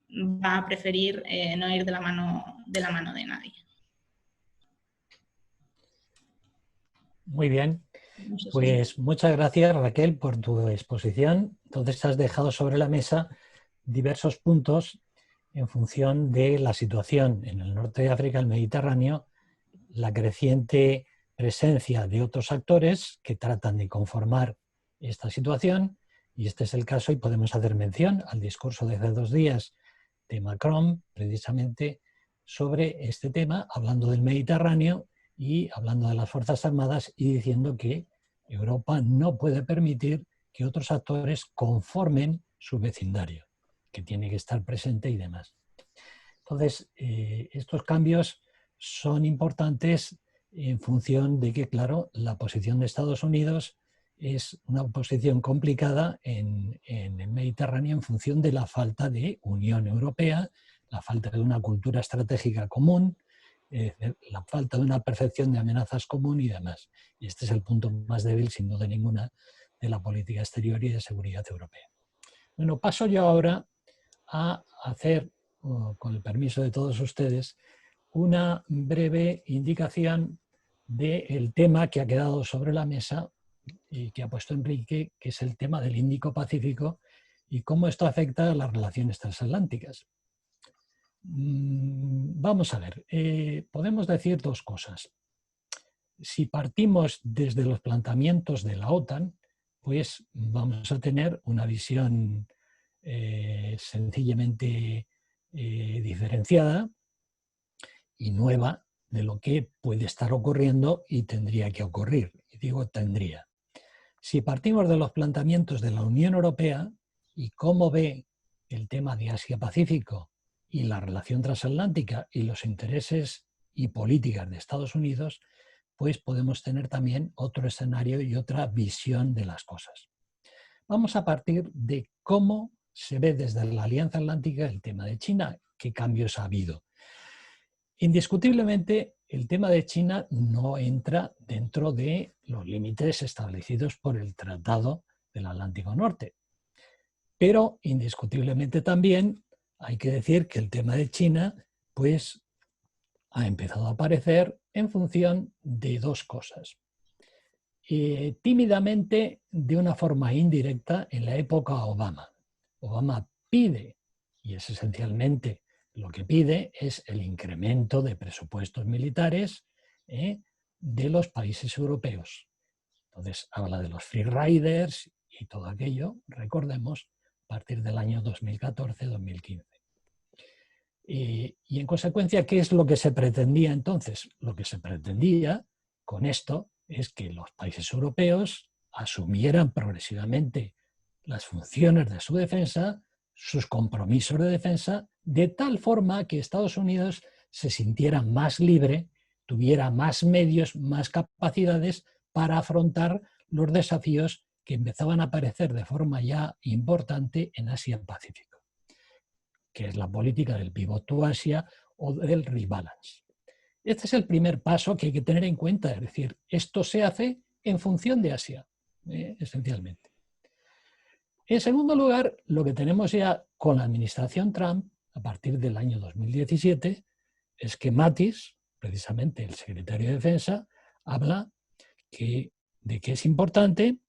va a preferir no ir de la mano de nadie. Muy bien. Pues muchas gracias, Raquel, por tu exposición. Entonces has dejado sobre la mesa diversos puntos en función de la situación en el norte de África, el Mediterráneo, la creciente presencia de otros actores que tratan de conformar esta situación, y este es el caso, y podemos hacer mención al discurso de hace 2 días de Macron, precisamente sobre este tema, hablando del Mediterráneo y hablando de las Fuerzas Armadas y diciendo que Europa no puede permitir que otros actores conformen su vecindario, que tiene que estar presente y demás. Entonces, estos cambios son importantes en función de que, claro, la posición de Estados Unidos es una posición complicada en el Mediterráneo en función de la falta de Unión Europea, la falta de una cultura estratégica común, la falta de una percepción de amenazas común y demás. Y este es el punto más débil, sin duda ninguna, de la política exterior y de seguridad europea. Bueno, paso yo ahora a hacer, con el permiso de todos ustedes, una breve indicación del tema que ha quedado sobre la mesa y que ha puesto Enrique, que es el tema del Índico-Pacífico y cómo esto afecta a las relaciones transatlánticas. Vamos a ver, podemos decir 2 cosas. Si partimos desde los planteamientos de la OTAN, pues vamos a tener una visión sencillamente diferenciada y nueva de lo que puede estar ocurriendo y tendría que ocurrir. Y digo tendría. Si partimos de los planteamientos de la Unión Europea y cómo ve el tema de Asia-Pacífico y la relación transatlántica y los intereses y políticas de Estados Unidos, pues podemos tener también otro escenario y otra visión de las cosas. Vamos a partir de cómo se ve desde la Alianza Atlántica el tema de China, qué cambios ha habido. Indiscutiblemente, el tema de China no entra dentro de los límites establecidos por el Tratado del Atlántico Norte. Pero indiscutiblemente también hay que decir que el tema de China pues, ha empezado a aparecer en función de dos cosas. Tímidamente, de una forma indirecta, en la época Obama. Obama pide, y es esencialmente lo que pide, es el incremento de presupuestos militares de los países europeos. Entonces habla de los free riders y todo aquello, recordemos, a partir del año 2014-2015. Y en consecuencia, ¿qué es lo que se pretendía entonces? Lo que se pretendía con esto es que los países europeos asumieran progresivamente las funciones de su defensa, sus compromisos de defensa, de tal forma que Estados Unidos se sintiera más libre, tuviera más medios, más capacidades para afrontar los desafíos que empezaban a aparecer de forma ya importante en Asia-Pacífico, que es la política del pivot to Asia o del rebalance. Este es el primer paso que hay que tener en cuenta, es decir, esto se hace en función de Asia, esencialmente. En segundo lugar, lo que tenemos ya con la administración Trump, a partir del año 2017, es que Mattis, precisamente el secretario de Defensa, habla de que es importante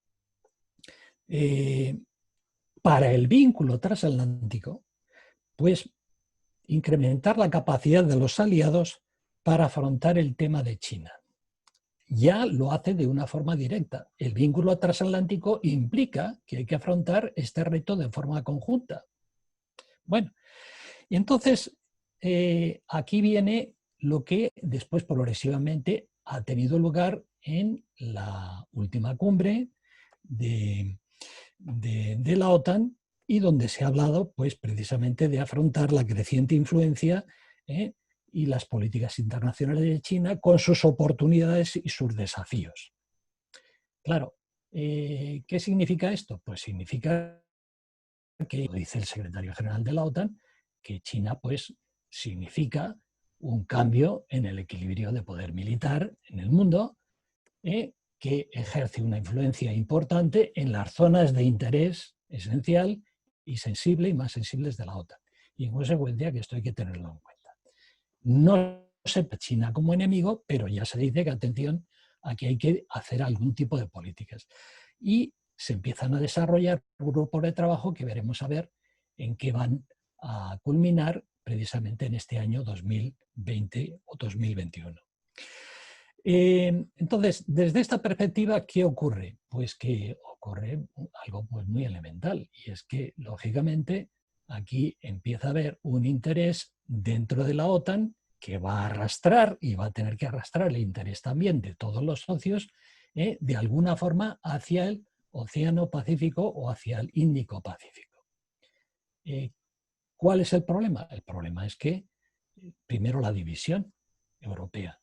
para el vínculo transatlántico, pues incrementar la capacidad de los aliados para afrontar el tema de China. Ya lo hace de una forma directa. El vínculo transatlántico implica que hay que afrontar este reto de forma conjunta. Bueno, y entonces aquí viene lo que después progresivamente ha tenido lugar en la última cumbre de la OTAN, y donde se ha hablado pues, precisamente de afrontar la creciente influencia y las políticas internacionales de China con sus oportunidades y sus desafíos. Claro, ¿qué significa esto? Pues significa que, dice el secretario general de la OTAN, que China pues, significa un cambio en el equilibrio de poder militar en el mundo, que ejerce una influencia importante en las zonas de interés esencial y sensible y más sensibles de la OTAN. Y en consecuencia que esto hay que tenerlo en cuenta. No se ve China como enemigo, pero ya se dice que atención, aquí hay que hacer algún tipo de políticas. Y se empiezan a desarrollar grupos de trabajo que veremos a ver en qué van a culminar precisamente en este año 2020 o 2021. Entonces, desde esta perspectiva, ¿qué ocurre? Pues que ocurre algo pues, muy elemental, y es que, lógicamente, aquí empieza a haber un interés dentro de la OTAN que va a arrastrar, y va a tener que arrastrar el interés también de todos los socios, de alguna forma hacia el Océano Pacífico o hacia el Índico Pacífico. ¿Cuál es el problema? El problema es que, primero, la división europea,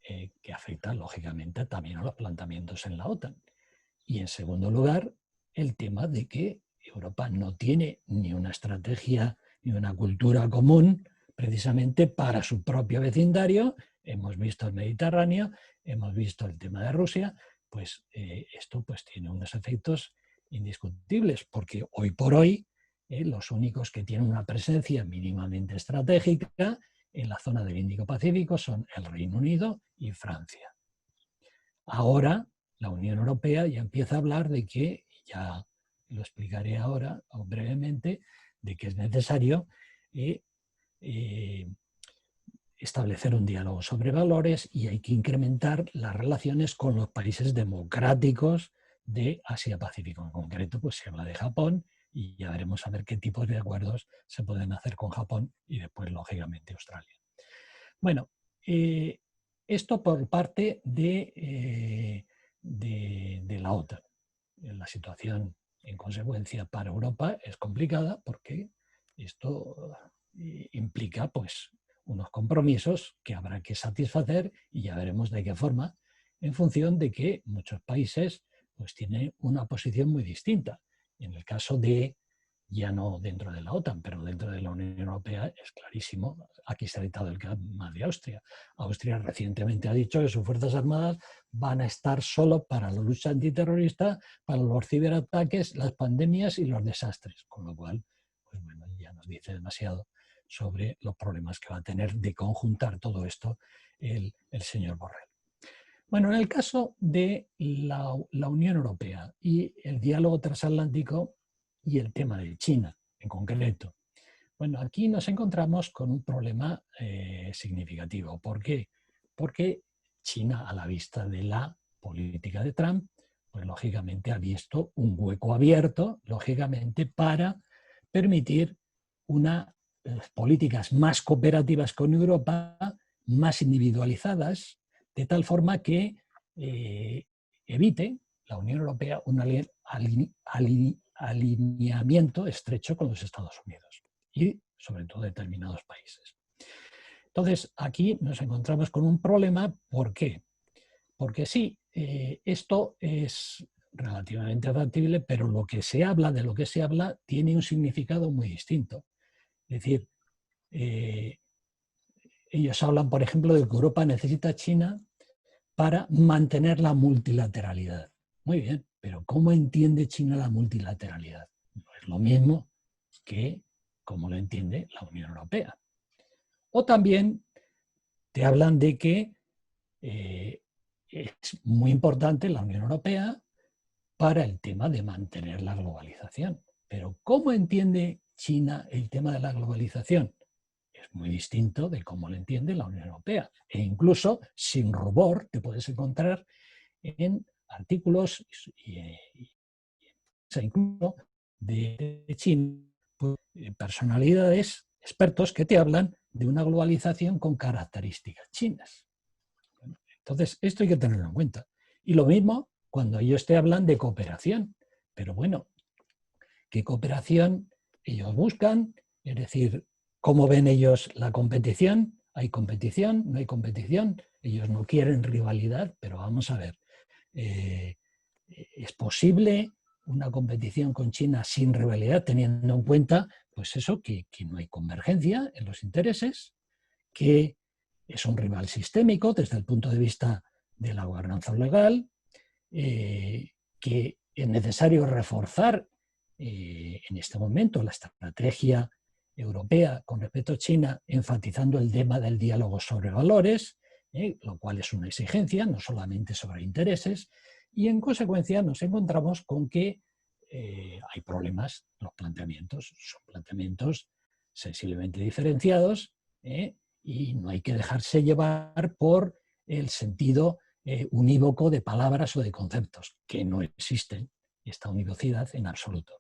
que afecta lógicamente también a los planteamientos en la OTAN. Y en segundo lugar, el tema de que Europa no tiene ni una estrategia ni una cultura común precisamente para su propio vecindario. Hemos visto el Mediterráneo, hemos visto el tema de Rusia, pues esto pues, tiene unos efectos indiscutibles, porque hoy por hoy los únicos que tienen una presencia mínimamente estratégica en la zona del Índico-Pacífico son el Reino Unido y Francia. Ahora la Unión Europea ya empieza a hablar de que, ya lo explicaré ahora brevemente, de que es necesario establecer un diálogo sobre valores y hay que incrementar las relaciones con los países democráticos de Asia-Pacífico. En concreto, pues se habla de Japón, y ya veremos a ver qué tipos de acuerdos se pueden hacer con Japón y después, lógicamente, Australia. Bueno, esto por parte de la OTAN. La situación, en consecuencia, para Europa es complicada porque esto implica pues unos compromisos que habrá que satisfacer y ya veremos de qué forma, en función de que muchos países pues tienen una posición muy distinta. En el caso de, ya no dentro de la OTAN, pero dentro de la Unión Europea es clarísimo. Aquí se ha citado el caso de Austria. Austria recientemente ha dicho que sus Fuerzas Armadas van a estar solo para la lucha antiterrorista, para los ciberataques, las pandemias y los desastres. Con lo cual, pues bueno, ya nos dice demasiado sobre los problemas que va a tener de conjuntar todo esto el señor Borrell. Bueno, en el caso de la Unión Europea y el diálogo transatlántico y el tema de China en concreto, bueno, aquí nos encontramos con un problema significativo. ¿Por qué? Porque China, a la vista de la política de Trump, pues lógicamente ha visto un hueco abierto, lógicamente, para permitir unas políticas más cooperativas con Europa, más individualizadas, de tal forma que evite la Unión Europea un alineamiento estrecho con los Estados Unidos y sobre todo determinados países. Entonces, aquí nos encontramos con un problema. ¿Por qué? Porque sí, esto es relativamente factible, pero de lo que se habla tiene un significado muy distinto. Es decir, ellos hablan, por ejemplo, de que Europa necesita a China para mantener la multilateralidad. Muy bien, pero ¿cómo entiende China la multilateralidad? No es lo mismo que cómo lo entiende la Unión Europea. O también te hablan de que es muy importante la Unión Europea para el tema de mantener la globalización. Pero ¿cómo entiende China el tema de la globalización? Es muy distinto de cómo lo entiende la Unión Europea. E incluso, sin rubor, te puedes encontrar en artículos incluso de China, pues, personalidades, expertos que te hablan de una globalización con características chinas. Entonces, esto hay que tenerlo en cuenta. Y lo mismo cuando ellos te hablan de cooperación. Pero bueno, ¿qué cooperación ellos buscan? Es decir, ¿cómo ven ellos la competición? ¿Hay competición? ¿No hay competición? Ellos no quieren rivalidad, pero vamos a ver. ¿Es posible una competición con China sin rivalidad, teniendo en cuenta pues eso, que no hay convergencia en los intereses, que es un rival sistémico desde el punto de vista de la gobernanza legal, que es necesario reforzar en este momento la estrategia europea con respecto a China, enfatizando el tema del diálogo sobre valores, lo cual es una exigencia, no solamente sobre intereses, y en consecuencia nos encontramos con que hay problemas. Los planteamientos son planteamientos sensiblemente diferenciados, y no hay que dejarse llevar por el sentido unívoco de palabras o de conceptos, que no existen esta univocidad en absoluto.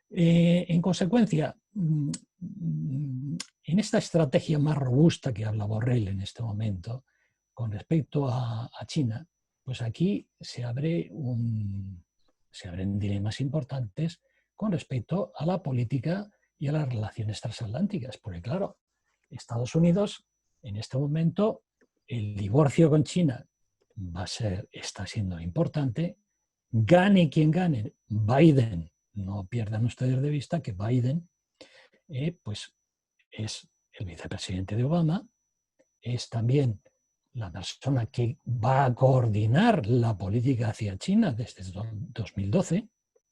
En consecuencia, en esta estrategia más robusta que habla Borrell en este momento con respecto a China, pues aquí se abren dilemas importantes con respecto a la política y a las relaciones transatlánticas, porque claro, Estados Unidos en este momento, el divorcio con China está siendo importante, gane quien gane, Biden, no pierdan ustedes de vista que Biden pues es el vicepresidente de Obama, es también la persona que va a coordinar la política hacia China desde 2012,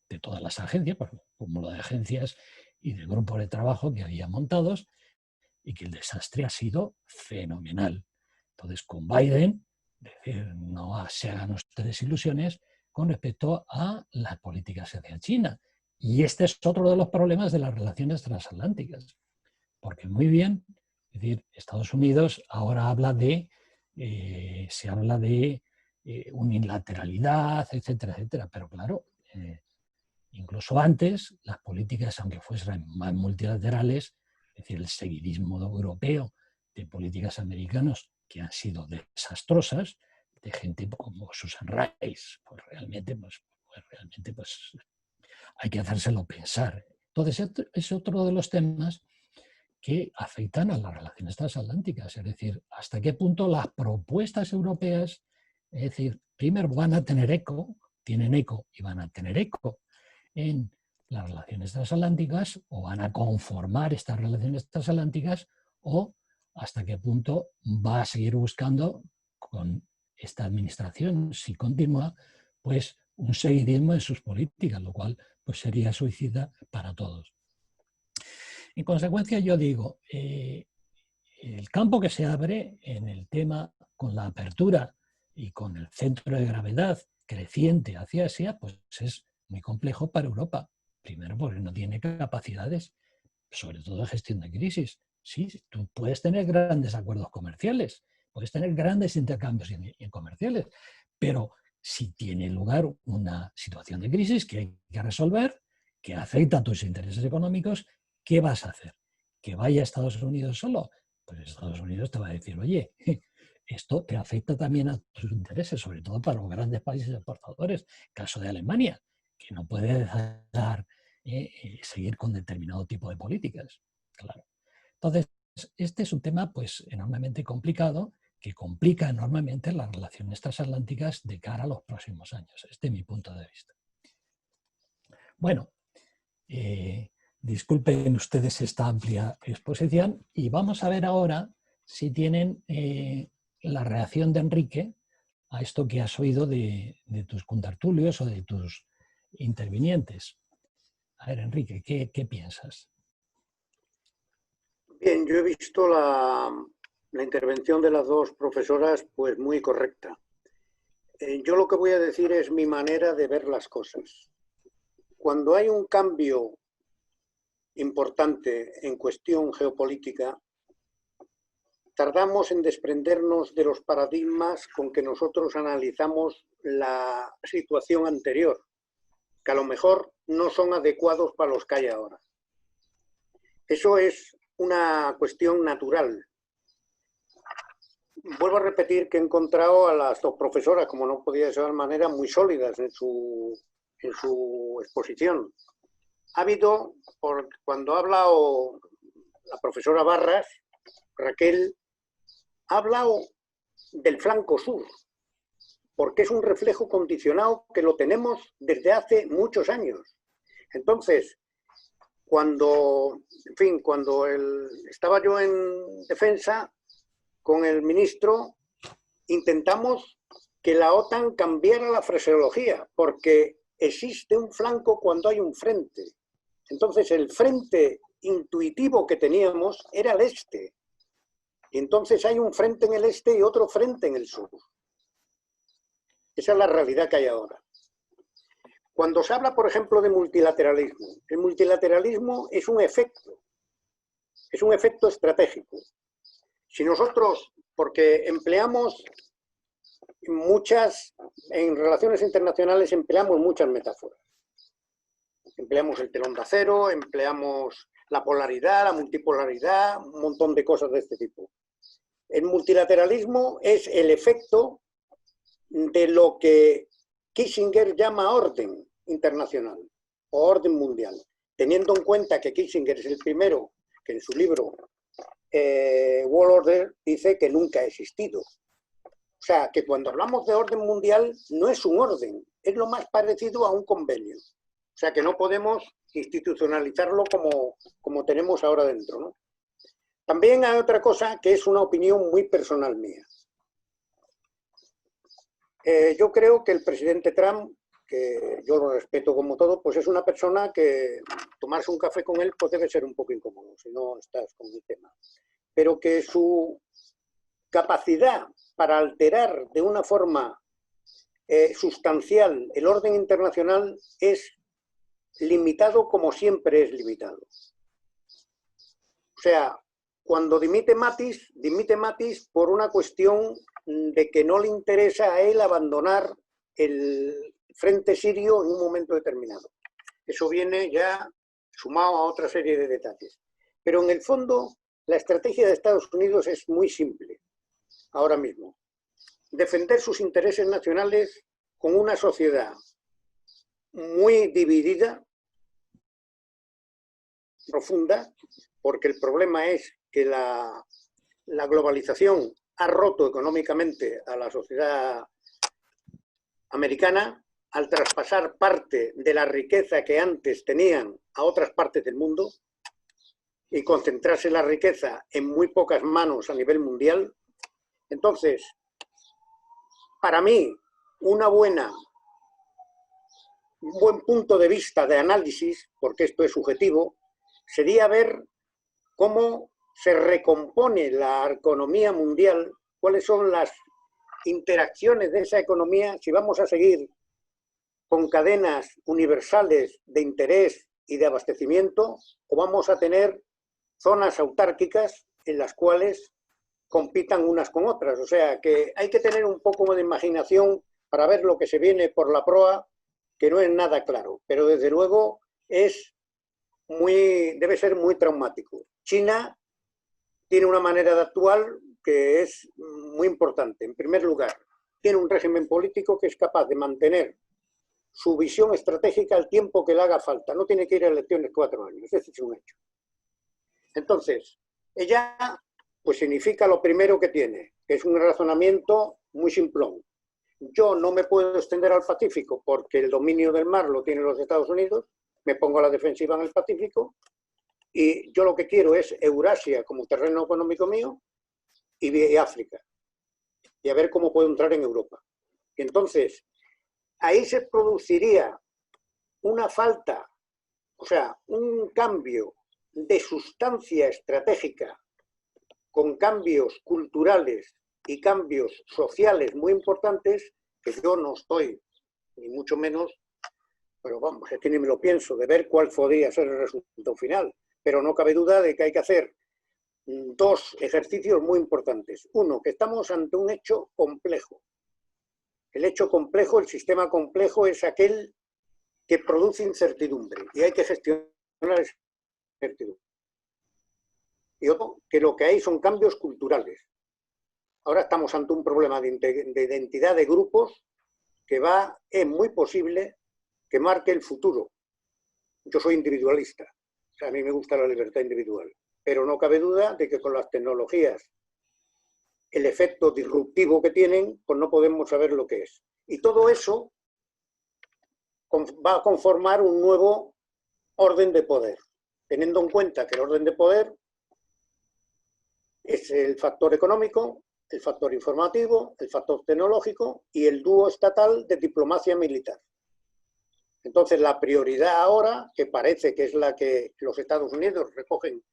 de todas las agencias, como la de agencias y del grupo de trabajo que había montados, y que el desastre ha sido fenomenal. Entonces, con Biden, no se hagan ustedes ilusiones con respecto a las políticas hacia China. Y este es otro de los problemas de las relaciones transatlánticas. Porque muy bien, es decir, Estados Unidos ahora se habla de unilateralidad, etcétera, etcétera. Pero claro, incluso antes, las políticas, aunque fuesen más multilaterales, es decir, el seguidismo europeo de políticas americanas que han sido desastrosas, de gente como Susan Rice, pues realmente hay que hacérselo pensar. Entonces, es otro de los temas que afectan a las relaciones transatlánticas. Es decir, hasta qué punto las propuestas europeas, es decir, primero van a tener eco, tienen eco y van a tener eco en las relaciones transatlánticas, o van a conformar estas relaciones transatlánticas, o hasta qué punto va a seguir buscando con esta administración, si continúa, pues un seguidismo de sus políticas, lo cual pues sería suicida para todos. En consecuencia, yo digo, el campo que se abre en el tema con la apertura y con el centro de gravedad creciente hacia Asia, pues es muy complejo para Europa. Primero porque no tiene capacidades, sobre todo de gestión de crisis. Sí, tú puedes tener grandes acuerdos comerciales, puedes tener grandes intercambios comerciales, pero si tiene lugar una situación de crisis que hay que resolver, que afecta a tus intereses económicos, ¿qué vas a hacer? ¿Que vaya a Estados Unidos solo? Pues Estados Unidos te va a decir, oye, esto te afecta también a tus intereses, sobre todo para los grandes países exportadores, caso de Alemania, que no puede dejar seguir con determinado tipo de políticas. Claro. Entonces, este es un tema pues enormemente complicado, que complica enormemente las relaciones transatlánticas de cara a los próximos años. Este es mi punto de vista. Bueno, disculpen ustedes esta amplia exposición y vamos a ver ahora si tienen la reacción de Enrique a esto que has oído de tus contertulios o de tus intervinientes. A ver, Enrique, ¿qué piensas? Bien, yo he visto la intervención de las dos profesoras pues muy correcta. Yo lo que voy a decir es mi manera de ver las cosas. Cuando hay un cambio importante en cuestión geopolítica, tardamos en desprendernos de los paradigmas con que nosotros analizamos la situación anterior, que a lo mejor no son adecuados para los que hay ahora. Eso es una cuestión natural. Vuelvo a repetir que he encontrado a las dos profesoras, como no podía ser de otra manera, muy sólidas en su exposición. Ha habido, cuando ha hablado la profesora Barras, Raquel, ha hablado del flanco sur, porque es un reflejo condicionado que lo tenemos desde hace muchos años. Entonces, cuando estaba yo en defensa con el ministro, intentamos que la OTAN cambiara la fraseología, porque existe un flanco cuando hay un frente. Entonces, el frente intuitivo que teníamos era el este. Y entonces hay un frente en el este y otro frente en el sur. Esa es la realidad que hay ahora. Cuando se habla, por ejemplo, de multilateralismo, el multilateralismo es un efecto estratégico. Si nosotros, porque empleamos en relaciones internacionales empleamos muchas metáforas. Empleamos el telón de acero, empleamos la polaridad, la multipolaridad, un montón de cosas de este tipo. El multilateralismo es el efecto de lo que Kissinger llama orden internacional o orden mundial, teniendo en cuenta que Kissinger es el primero que en su libro World Order dice que nunca ha existido. O sea, que cuando hablamos de orden mundial no es un orden, es lo más parecido a un convenio. O sea, que no podemos institucionalizarlo como tenemos ahora dentro, ¿no? También hay otra cosa que es una opinión muy personal mía. Yo creo que el presidente Trump, que yo lo respeto como todo, pues es una persona que tomarse un café con él pues debe ser un poco incómodo, si no estás con el tema. Pero que su capacidad para alterar de una forma sustancial el orden internacional es limitado como siempre es limitado. O sea, cuando dimite Mattis por una cuestión de que no le interesa a él abandonar el frente sirio en un momento determinado. Eso viene ya sumado a otra serie de detalles. Pero en el fondo, la estrategia de Estados Unidos es muy simple, ahora mismo. Defender sus intereses nacionales con una sociedad muy dividida, profunda, porque el problema es que la globalización ha roto económicamente a la sociedad americana al traspasar parte de la riqueza que antes tenían a otras partes del mundo y concentrarse la riqueza en muy pocas manos a nivel mundial. Entonces, para mí, un buen punto de vista de análisis, porque esto es subjetivo, sería ver cómo se recompone la economía mundial, cuáles son las interacciones de esa economía, si vamos a seguir con cadenas universales de interés y de abastecimiento, o vamos a tener zonas autárquicas en las cuales compitan unas con otras. O sea, que hay que tener un poco de imaginación para ver lo que se viene por la proa, que no es nada claro, pero desde luego debe ser muy traumático. China tiene una manera de actuar que es muy importante. En primer lugar, tiene un régimen político que es capaz de mantener su visión estratégica al tiempo que le haga falta. No tiene que ir a elecciones 4 años, ese es un hecho. Entonces, ella pues significa lo primero que tiene, que es un razonamiento muy simplón. Yo no me puedo extender al Pacífico porque el dominio del mar lo tienen los Estados Unidos, me pongo a la defensiva en el Pacífico y yo lo que quiero es Eurasia como terreno económico mío y África. Y a ver cómo puedo entrar en Europa. Y entonces, ahí se produciría una falta, o sea, un cambio de sustancia estratégica con cambios culturales y cambios sociales muy importantes, que yo no estoy, ni mucho menos, pero vamos, es que ni me lo pienso, de ver cuál podría ser el resultado final. Pero no cabe duda de que hay que hacer 2 ejercicios muy importantes. Uno, que estamos ante un hecho complejo. El hecho complejo, el sistema complejo, es aquel que produce incertidumbre y hay que gestionar esa incertidumbre. Y otro, que lo que hay son cambios culturales. Ahora estamos ante un problema de identidad de grupos que es muy posible que marque el futuro. Yo soy individualista, o sea, a mí me gusta la libertad individual, pero no cabe duda de que con las tecnologías, el efecto disruptivo que tienen, pues no podemos saber lo que es. Y todo eso va a conformar un nuevo orden de poder, teniendo en cuenta que el orden de poder es el factor económico, el factor informativo, el factor tecnológico y el dúo estatal de diplomacia militar. Entonces, la prioridad ahora, que parece que es la que los Estados Unidos recogen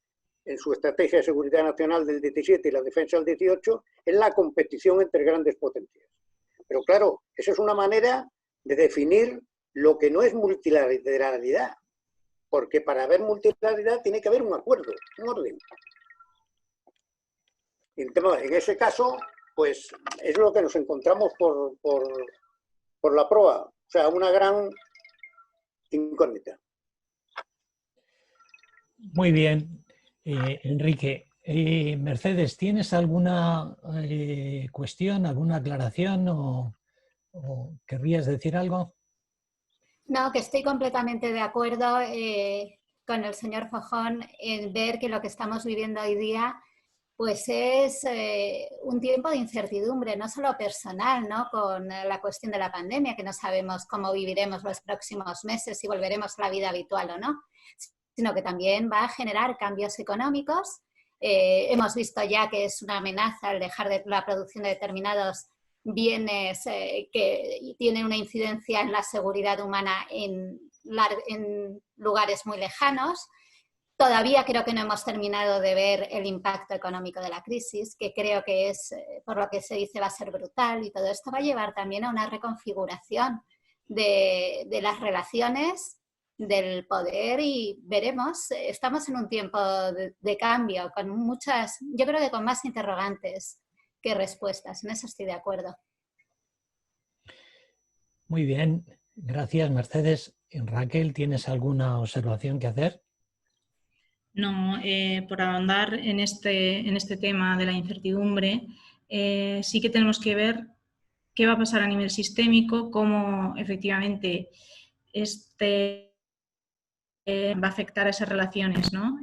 en su Estrategia de Seguridad Nacional del 17 y la Defensa del 18, es la competición entre grandes potencias. Pero claro, esa es una manera de definir lo que no es multilateralidad, porque para haber multilateralidad tiene que haber un acuerdo, un orden. En ese caso, pues es lo que nos encontramos por la proa, o sea, una gran incógnita. Muy bien, Enrique. Mercedes, ¿tienes alguna cuestión, alguna aclaración o querrías decir algo? No, que estoy completamente de acuerdo con el señor Fojón en ver que lo que estamos viviendo hoy día pues es un tiempo de incertidumbre, no solo personal, ¿no? Con la cuestión de la pandemia, que no sabemos cómo viviremos los próximos meses, si volveremos a la vida habitual o no, sino que también va a generar cambios económicos. Hemos visto ya que es una amenaza el dejar de la producción de determinados bienes que tienen una incidencia en la seguridad humana en lugares muy lejanos. Todavía creo que no hemos terminado de ver el impacto económico de la crisis, que creo que es, por lo que se dice, va a ser brutal, y todo esto va a llevar también a una reconfiguración de las relaciones, del poder, y veremos, estamos en un tiempo de cambio, con muchas, yo creo que con más interrogantes que respuestas, en eso estoy de acuerdo. Muy bien, gracias Mercedes. Raquel, ¿tienes alguna observación que hacer? No, por ahondar en este tema de la incertidumbre, sí que tenemos que ver qué va a pasar a nivel sistémico, cómo efectivamente este va a afectar a esas relaciones, ¿no?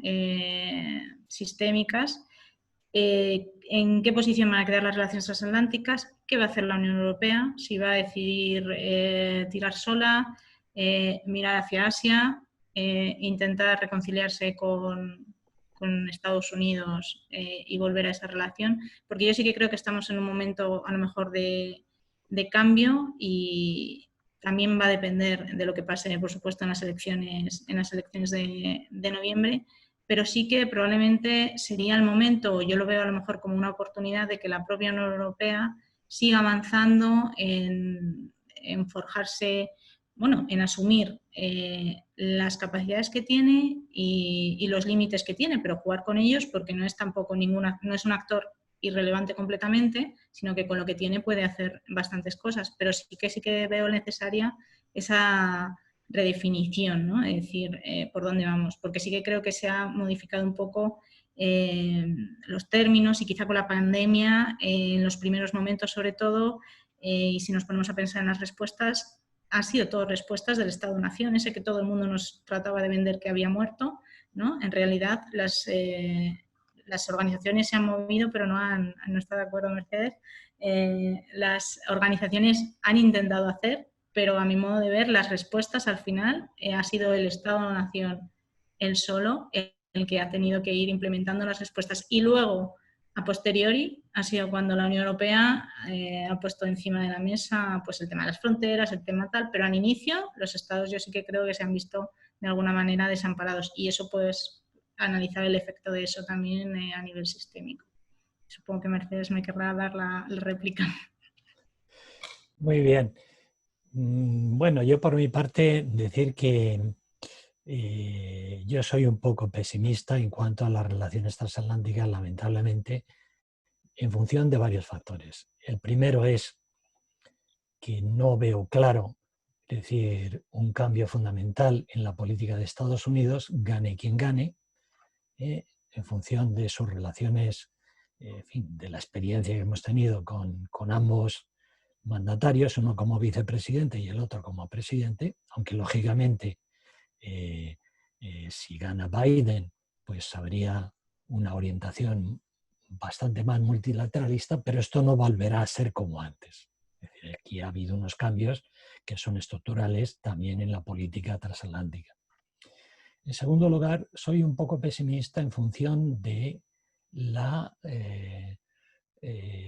Sistémicas. ¿En qué posición van a quedar las relaciones transatlánticas? ¿Qué va a hacer la Unión Europea? Si va a decidir tirar sola, mirar hacia Asia, intentar reconciliarse con Estados Unidos y volver a esa relación, porque yo sí que creo que estamos en un momento a lo mejor de cambio, y también va a depender de lo que pase, por supuesto, en las elecciones de noviembre, pero sí que probablemente sería el momento, yo lo veo a lo mejor como una oportunidad, de que la propia Unión Europea siga avanzando en forjarse, bueno, en asumir las capacidades que tiene y los límites que tiene, pero jugar con ellos, porque no es tampoco no es un actor irrelevante completamente, sino que con lo que tiene puede hacer bastantes cosas, pero sí que veo necesaria esa redefinición, ¿no? Es decir, por dónde vamos, porque sí que creo que se ha modificado un poco los términos, y quizá con la pandemia, en los primeros momentos sobre todo, y si nos ponemos a pensar en las respuestas, han sido todas respuestas del Estado-Nación, ese que todo el mundo nos trataba de vender que había muerto, ¿no? En realidad las organizaciones se han movido, pero no está de acuerdo Mercedes. Las organizaciones han intentado hacer, pero a mi modo de ver, las respuestas al final ha sido el Estado-Nación él solo el que ha tenido que ir implementando las respuestas. Y luego, a posteriori, ha sido cuando la Unión Europea ha puesto encima de la mesa pues, el tema de las fronteras, el tema tal, pero al inicio los estados yo sí que creo que se han visto de alguna manera desamparados, y eso pues analizar el efecto de eso también a nivel sistémico. Supongo que Mercedes me querrá dar la réplica. Muy bien. Bueno, yo por mi parte decir que yo soy un poco pesimista en cuanto a las relaciones transatlánticas, lamentablemente, en función de varios factores. El primero es que no veo claro, es decir, un cambio fundamental en la política de Estados Unidos, gane quien gane, en función de sus relaciones, en fin, de la experiencia que hemos tenido con ambos mandatarios, uno como vicepresidente y el otro como presidente, aunque lógicamente si gana Biden, pues habría una orientación bastante más multilateralista, pero esto no volverá a ser como antes. Es decir, aquí ha habido unos cambios que son estructurales también en la política transatlántica. En segundo lugar, soy un poco pesimista en función de la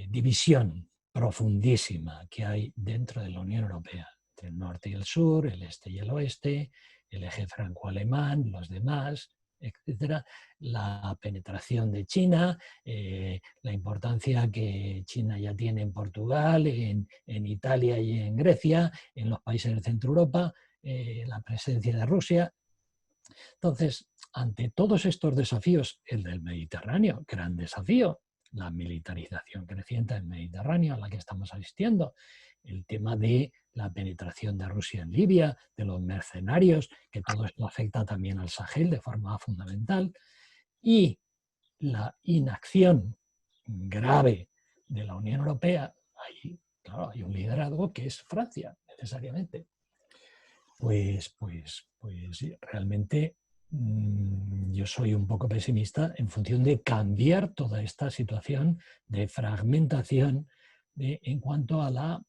división profundísima que hay dentro de la Unión Europea, entre el norte y el sur, el este y el oeste, el eje franco-alemán, los demás, etcétera, la penetración de China, la importancia que China ya tiene en Portugal, en Italia y en Grecia, en los países del centro Europa, la presencia de Rusia. Entonces, ante todos estos desafíos, el del Mediterráneo, gran desafío, la militarización creciente del Mediterráneo a la que estamos asistiendo, el tema de la penetración de Rusia en Libia, de los mercenarios, que todo esto afecta también al Sahel de forma fundamental, y la inacción grave de la Unión Europea. Claro, hay un liderazgo que es Francia, necesariamente. Pues realmente yo soy un poco pesimista en función de cambiar toda esta situación de fragmentación en cuanto a la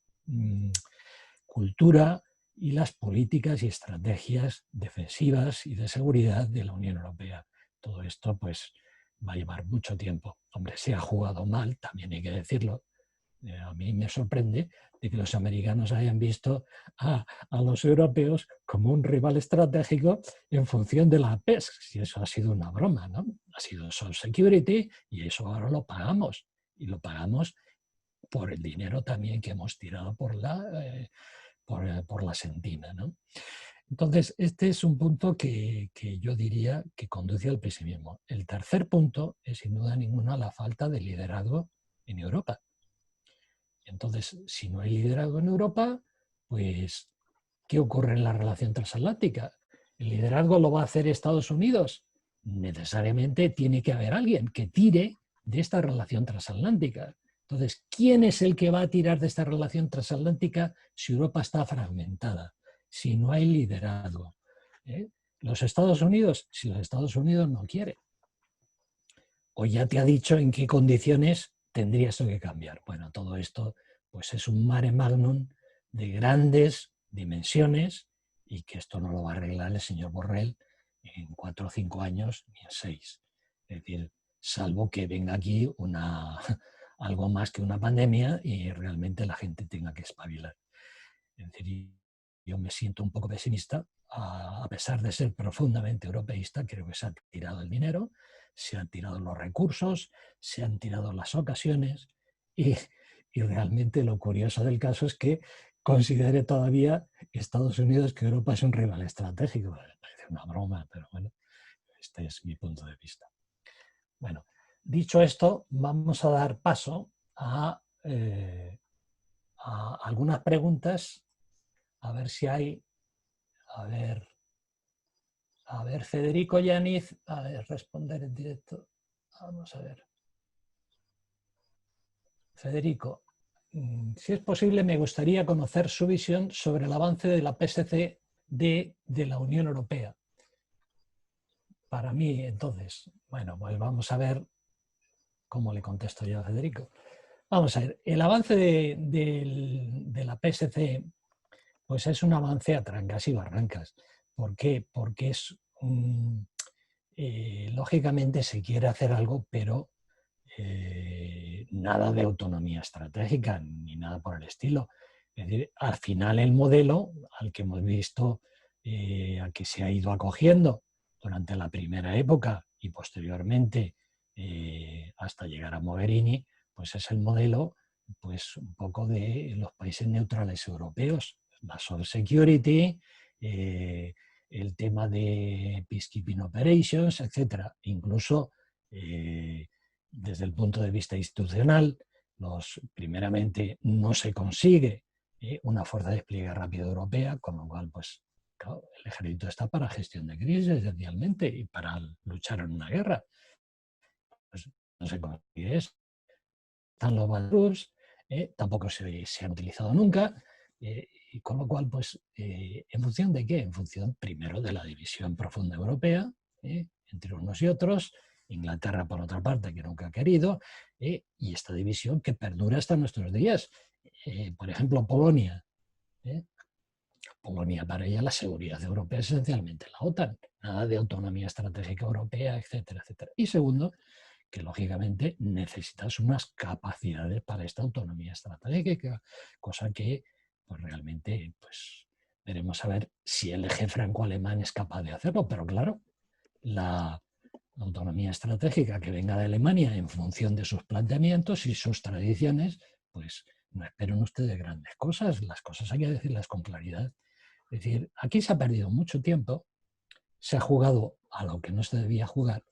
cultura y las políticas y estrategias defensivas y de seguridad de la Unión Europea. Todo esto pues va a llevar mucho tiempo. Hombre, se ha jugado mal, también hay que decirlo. A mí me sorprende de que los americanos hayan visto a los europeos como un rival estratégico en función de la PESC. Si eso ha sido una broma, ¿no? Ha sido Social Security y eso ahora lo pagamos. Y lo pagamos por el dinero también que hemos tirado por la sentina, ¿no? Entonces, este es un punto que yo diría que conduce al pesimismo. El tercer punto es, sin duda ninguna, la falta de liderazgo en Europa. Entonces, si no hay liderazgo en Europa, pues, ¿qué ocurre en la relación transatlántica? ¿El liderazgo lo va a hacer Estados Unidos? Necesariamente tiene que haber alguien que tire de esta relación transatlántica. Entonces, ¿quién es el que va a tirar de esta relación transatlántica si Europa está fragmentada? Si no hay liderazgo. Los Estados Unidos, si los Estados Unidos no quiere, o ya te ha dicho en qué condiciones tendría esto que cambiar. Bueno, todo esto pues es un mare magnum de grandes dimensiones y que esto no lo va a arreglar el señor Borrell en 4 o 5 años ni en 6. Es decir, salvo que venga aquí algo más que una pandemia y realmente la gente tenga que espabilar. Es decir, yo me siento un poco pesimista, a pesar de ser profundamente europeísta. Creo que se ha tirado el dinero, se han tirado los recursos, se han tirado las ocasiones y realmente lo curioso del caso es que considere todavía Estados Unidos que Europa es un rival estratégico. Me parece una broma, pero bueno, este es mi punto de vista. Bueno, dicho esto, vamos a dar paso a algunas preguntas, a ver si hay, a ver, Federico Yáñez, a ver, responder en directo, vamos a ver. Federico, si es posible, me gustaría conocer su visión sobre el avance de la PSC de la Unión Europea. Para mí, entonces, bueno, pues vamos a ver cómo le contesto yo a Federico. Vamos a ver, el avance de la PSC pues es un avance a trancas y barrancas. ¿Por qué? Porque es lógicamente se quiere hacer algo, pero nada de autonomía estratégica ni nada por el estilo. Es decir, al final el modelo al que hemos visto, al que se ha ido acogiendo durante la primera época y posteriormente hasta llegar a Mogherini, pues es el modelo pues un poco de los países neutrales europeos, la soft security, el tema de peacekeeping operations, etc. Incluso desde el punto de vista institucional, primeramente no se consigue una fuerza de despliegue rápido europea, con lo cual pues, claro, el ejército está para gestión de crisis esencialmente y para luchar en una guerra. Pues no se consigue eso. Están los Balrus, tampoco se han utilizado nunca, y con lo cual, pues, ¿en función de qué? En función, primero, de la división profunda europea, entre unos y otros, Inglaterra, por otra parte, que nunca ha querido, y esta división que perdura hasta nuestros días. Por ejemplo, Polonia. Polonia, para ella la seguridad europea es esencialmente la OTAN, nada de autonomía estratégica europea, etcétera, etcétera. Y segundo, que lógicamente necesitas unas capacidades para esta autonomía estratégica, cosa que pues realmente pues, veremos a ver si el eje franco-alemán es capaz de hacerlo, pero claro, la autonomía estratégica que venga de Alemania en función de sus planteamientos y sus tradiciones, pues no esperen ustedes grandes cosas, las cosas hay que decirlas con claridad. Es decir, aquí se ha perdido mucho tiempo, se ha jugado a lo que no se debía jugar,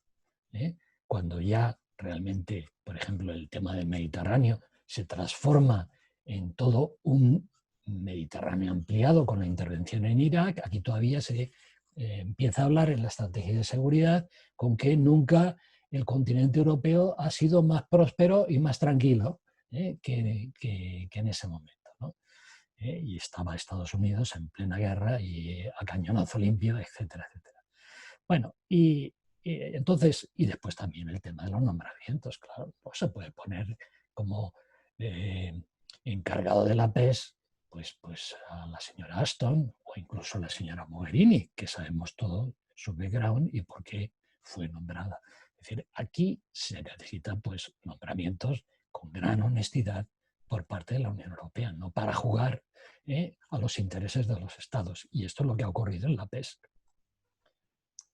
cuando ya realmente, por ejemplo, el tema del Mediterráneo se transforma en todo un Mediterráneo ampliado con la intervención en Irak. Aquí todavía se empieza a hablar en la estrategia de seguridad con que nunca el continente europeo ha sido más próspero y más tranquilo que en ese momento, ¿no? Y estaba Estados Unidos en plena guerra y a cañonazo limpio, etcétera, etcétera. Bueno, entonces, y después también el tema de los nombramientos, claro, pues se puede poner como encargado de la PES pues a la señora Ashton o incluso a la señora Mogherini, que sabemos todo su background y por qué fue nombrada. Es decir, aquí se necesitan pues nombramientos con gran honestidad por parte de la Unión Europea, no para jugar a los intereses de los estados. Y esto es lo que ha ocurrido en la PES.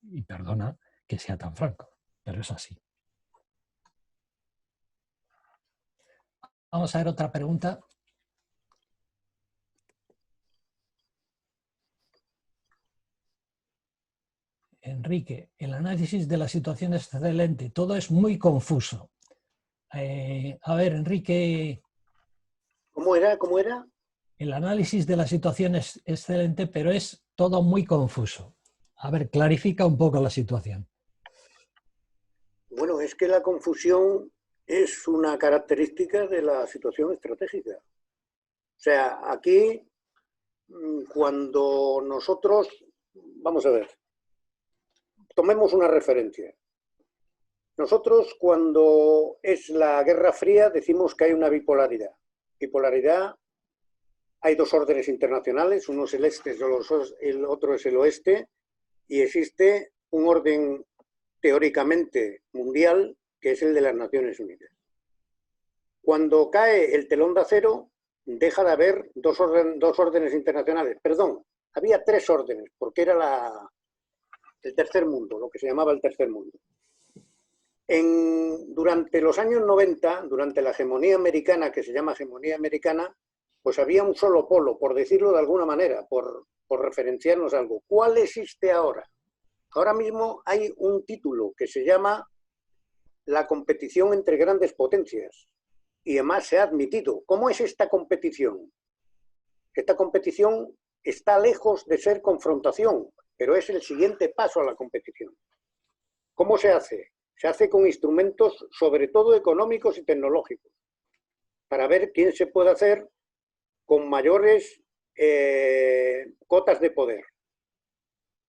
Y perdona que sea tan franco, pero es así. Vamos a ver otra pregunta. Enrique, el análisis de la situación es excelente, todo es muy confuso. A ver, Enrique. ¿Cómo era? ¿Cómo era? El análisis de la situación es excelente, pero es todo muy confuso. A ver, clarifica un poco la situación. Bueno, es que la confusión es una característica de la situación estratégica. O sea, aquí, cuando nosotros, vamos a ver, tomemos una referencia. Nosotros, cuando es la Guerra Fría, decimos que hay una bipolaridad. Bipolaridad, hay dos órdenes internacionales, uno es el este, el otro es el oeste, y existe un orden teóricamente mundial, que es el de las Naciones Unidas. Cuando cae el telón de acero, deja de haber dos órdenes internacionales. Perdón, había tres órdenes, porque era el tercer mundo, lo que se llamaba el tercer mundo. Durante los años 90, durante la hegemonía americana, que se llama hegemonía americana, pues había un solo polo, por decirlo de alguna manera, por referenciarnos algo. ¿Cuál existe ahora? Ahora mismo hay un título que se llama la competición entre grandes potencias. Y además se ha admitido. ¿Cómo es esta competición? Esta competición está lejos de ser confrontación, pero es el siguiente paso a la competición. ¿Cómo se hace? Se hace con instrumentos, sobre todo económicos y tecnológicos, para ver quién se puede hacer con mayores cotas de poder.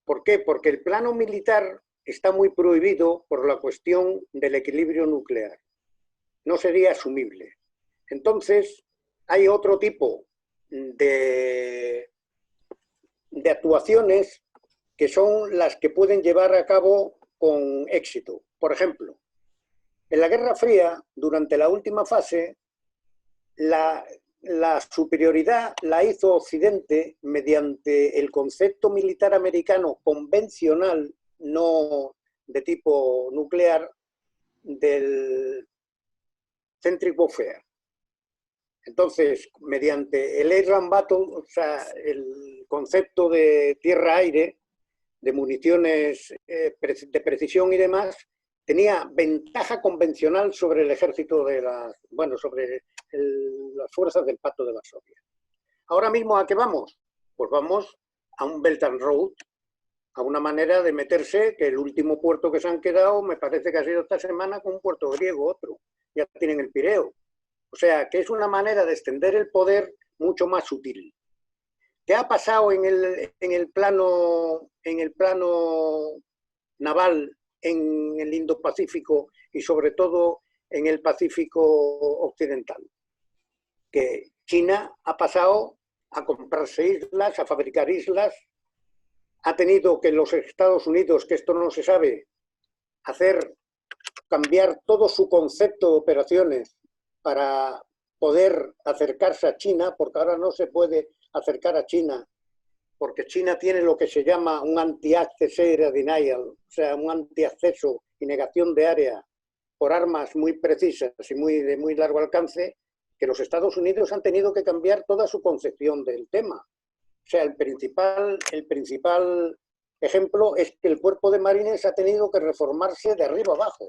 ¿Por qué? Porque el plano militar está muy prohibido por la cuestión del equilibrio nuclear. No sería asumible. Entonces, hay otro tipo de actuaciones que son las que pueden llevar a cabo con éxito. Por ejemplo, en la Guerra Fría, durante la última fase, la superioridad la hizo Occidente mediante el concepto militar americano convencional, no de tipo nuclear, del centric warfare. Entonces, mediante el air and battle, o sea, el concepto de tierra-aire, de municiones de precisión y demás, tenía ventaja convencional sobre el ejército de sobre las fuerzas del Pacto de Varsovia. Ahora mismo, ¿a qué vamos? Pues vamos a un Belt and Road, a una manera de meterse, que el último puerto que se han quedado, me parece que ha sido esta semana, con un puerto griego, otro. Ya tienen el Pireo. O sea, que es una manera de extender el poder mucho más sutil. ¿Qué ha pasado en el plano naval en el Indo-Pacífico y sobre todo en el Pacífico Occidental? Que China ha pasado a comprarse islas, a fabricar islas, ha tenido que los Estados Unidos, que esto no se sabe, cambiar todo su concepto de operaciones para poder acercarse a China, porque ahora no se puede acercar a China, porque China tiene lo que se llama un anti-access area denial, o sea, un anti-acceso y negación de área por armas muy precisas y de muy largo alcance, que los Estados Unidos han tenido que cambiar toda su concepción del tema. O sea, el principal ejemplo es que el cuerpo de marines ha tenido que reformarse de arriba abajo.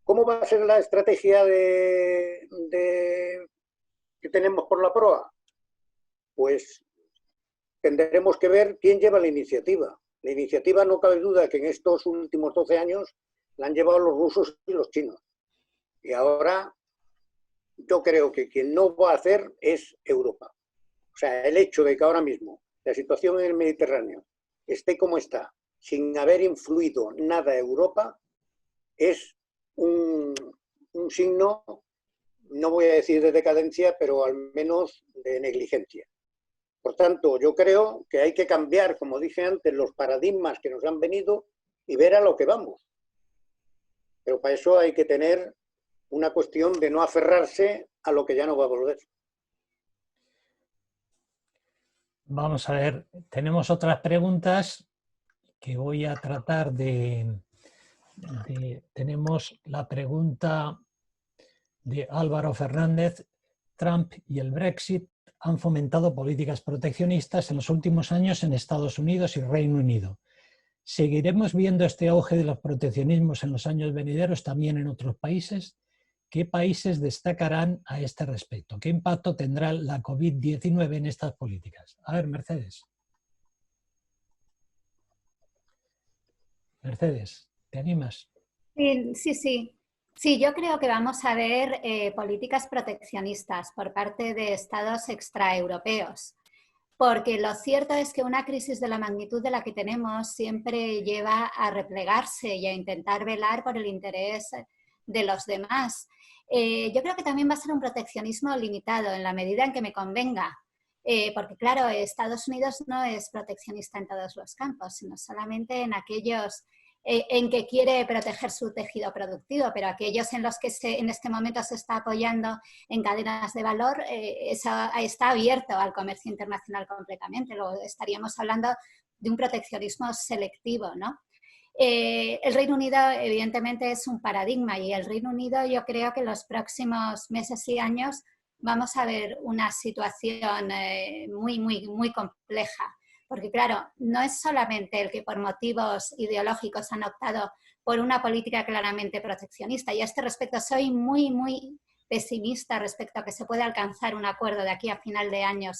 ¿Cómo va a ser la estrategia que tenemos por la proa? Pues tendremos que ver quién lleva la iniciativa. La iniciativa, no cabe duda que en estos últimos 12 años la han llevado los rusos y los chinos. Y ahora yo creo que quien no va a hacer es Europa. O sea, el hecho de que ahora mismo la situación en el Mediterráneo esté como está, sin haber influido nada a Europa, es un signo, no voy a decir de decadencia, pero al menos de negligencia. Por tanto, yo creo que hay que cambiar, como dije antes, los paradigmas que nos han venido y ver a lo que vamos. Pero para eso hay que tener una cuestión de no aferrarse a lo que ya no va a volver. Vamos a ver, tenemos otras preguntas que voy a tratar tenemos la pregunta de Álvaro Fernández. Trump y el Brexit han fomentado políticas proteccionistas en los últimos años en Estados Unidos y Reino Unido. ¿Seguiremos viendo este auge de los proteccionismos en los años venideros también en otros países? ¿Qué países destacarán a este respecto? ¿Qué impacto tendrá la COVID-19 en estas políticas? A ver, Mercedes. Mercedes, ¿te animas? Sí. Sí, yo creo que vamos a ver políticas proteccionistas por parte de estados extraeuropeos, porque lo cierto es que una crisis de la magnitud de la que tenemos siempre lleva a replegarse y a intentar velar por el interés de los demás. Yo creo que también va a ser un proteccionismo limitado en la medida en que me convenga, porque claro, Estados Unidos no es proteccionista en todos los campos, sino solamente en aquellos en que quiere proteger su tejido productivo, pero aquellos en los que en este momento se está apoyando en cadenas de valor, está abierto al comercio internacional completamente. Luego estaríamos hablando de un proteccionismo selectivo, ¿no? El Reino Unido evidentemente es un paradigma y el Reino Unido yo creo que en los próximos meses y años vamos a ver una situación muy compleja. Porque claro, no es solamente el que por motivos ideológicos han optado por una política claramente proteccionista. Y a este respecto soy muy pesimista respecto a que se pueda alcanzar un acuerdo de aquí a final de año